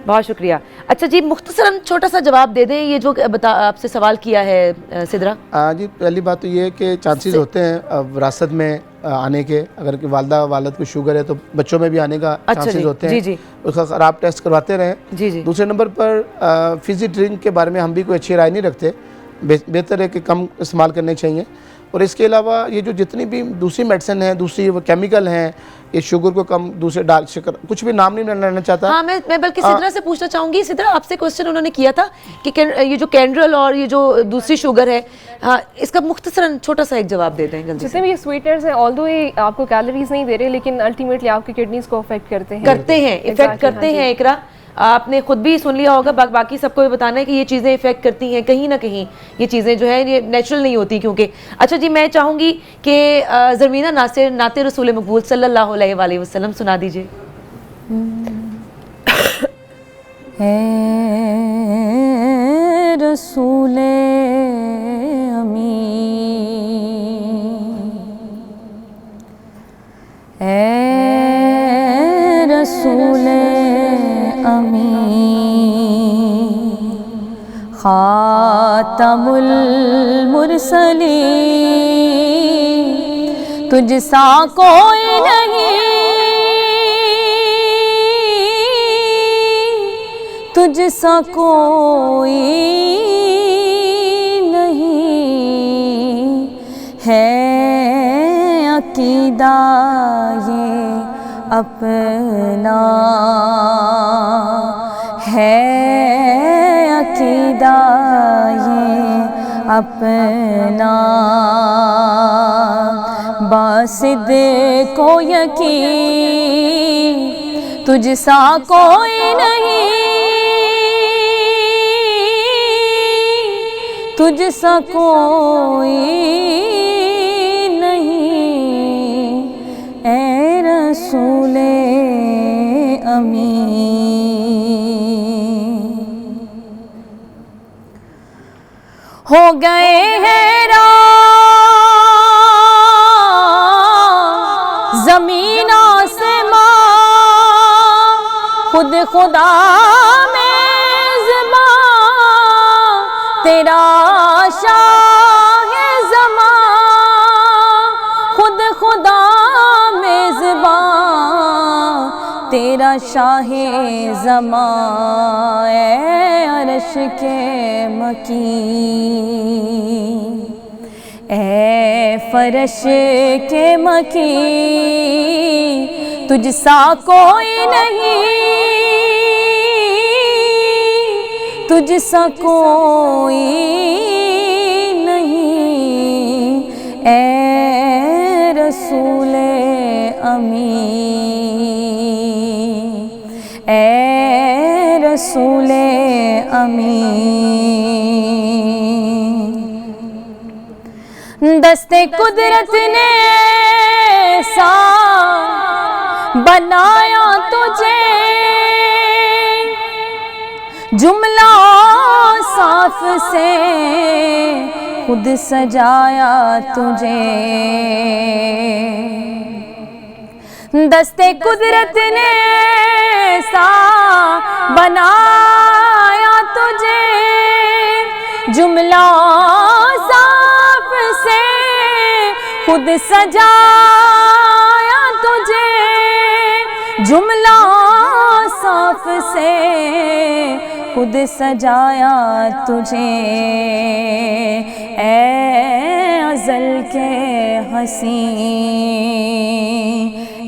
बहुत शुक्रिया। अच्छा जी, मुख्तसरन छोटा सा जवाब दे दें ये जो आपसे सवाल किया है सिद्रा। जी पहली बात तो ये है कि चांसेस होते हैं विरासत में आने के। अगर कि वालदा वालद को शुगर है तो बच्चों में भी आने का चांसेस होते हैं। जी। उसका आप टेस्ट करवाते रहें। जी। दूसरे नंबर पर फिजी ड्रिंक के बारे में हम भी कोई अच्छी राय नहीं रखते, बेहतर है कि कम इस्तेमाल करने चाहिए। और इसके अलावा ये जो जितनी भी दूसरी मेडिसिन है, दूसरी वो केमिकल हैं, ये शुगर को कम दूसरे डार्क शुगर, कुछ भी नाम नहीं लेना चाहता। हाँ मैं बल्कि सिद्रा से पूछना चाहूँगी। सिद्रा आपसे क्वेश्चन उन्होंने किया था कि ये जो कैंड्रल और ये जो दूसरी शुगर है, हाँ, इसका मुख्तसरन छोटा सा एक जवाब दे दें जल्दी। जितने भी ये स्वीटनर्स हैं, ऑल्दो ये आपको कैलोरीज नहीं दे रहे, लेकिन अल्टीमेटली आपकी किडनीज को अफेक्ट करते हैं, इफेक्ट करते हैं। इकरा आपने खुद भी सुन लिया होगा, बाकी सबको भी बताना है कि ये चीज़ें इफेक्ट करती हैं कहीं ना कहीं। ये चीज़ें जो है ये नेचुरल नहीं होती क्योंकि। अच्छा जी, मैं चाहूँगी कि ज़रमीना नासिर नाते रसूल मकबूल सल्लल्लाहु अलैहि वसल्लम सुना दीजिए। रसूल अमीन, रसूल अमीन, खातमुल मुरसलीन, तुझसा कोई नहीं, तुझसा कोई नहीं है, अकीदा ये अपना है, अकीदा ये अपना, बासिद को यकीन, तुझसा कोई नहीं, तुझसा कोई नहीं, ए रसूल अमीन। हो गए हैरान ज़मीन आसमां, खुद खुदा में ज़बां, तेरा शाह ज़मां, खुद खुदा में ज़बां, तेरा शाह ज़मां, ए अर्श के मकीन, ए फरश के मकीन, तुझसा कोई नहीं, तुझसा कोई नहीं, ए रसूल दस्ते कुदरत ने सा बनाया तुझे, जुमला साफ से खुद सजाया तुझे। दस्ते कुदरत ने सा बनाया तुझे, जुमला साफ से खुद सजाया तुझे, जुमला साफ से खुद सजाया तुझे। ए अज़ल के हसी,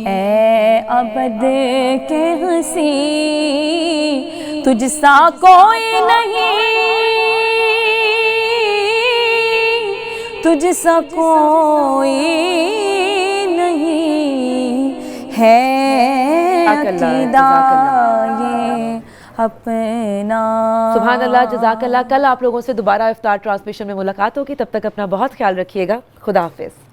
ए अबद के हसी, तुझसा कोई नहीं, तुझसा कोई नहीं है अकीदा ये अपना। सुभान अल्लाह, जज़ाकल्लाह। कल आप लोगों से दोबारा इफ्तार ट्रांसमिशन में मुलाकात होगी, तब तक अपना बहुत ख्याल रखिएगा। खुदा हाफिज़।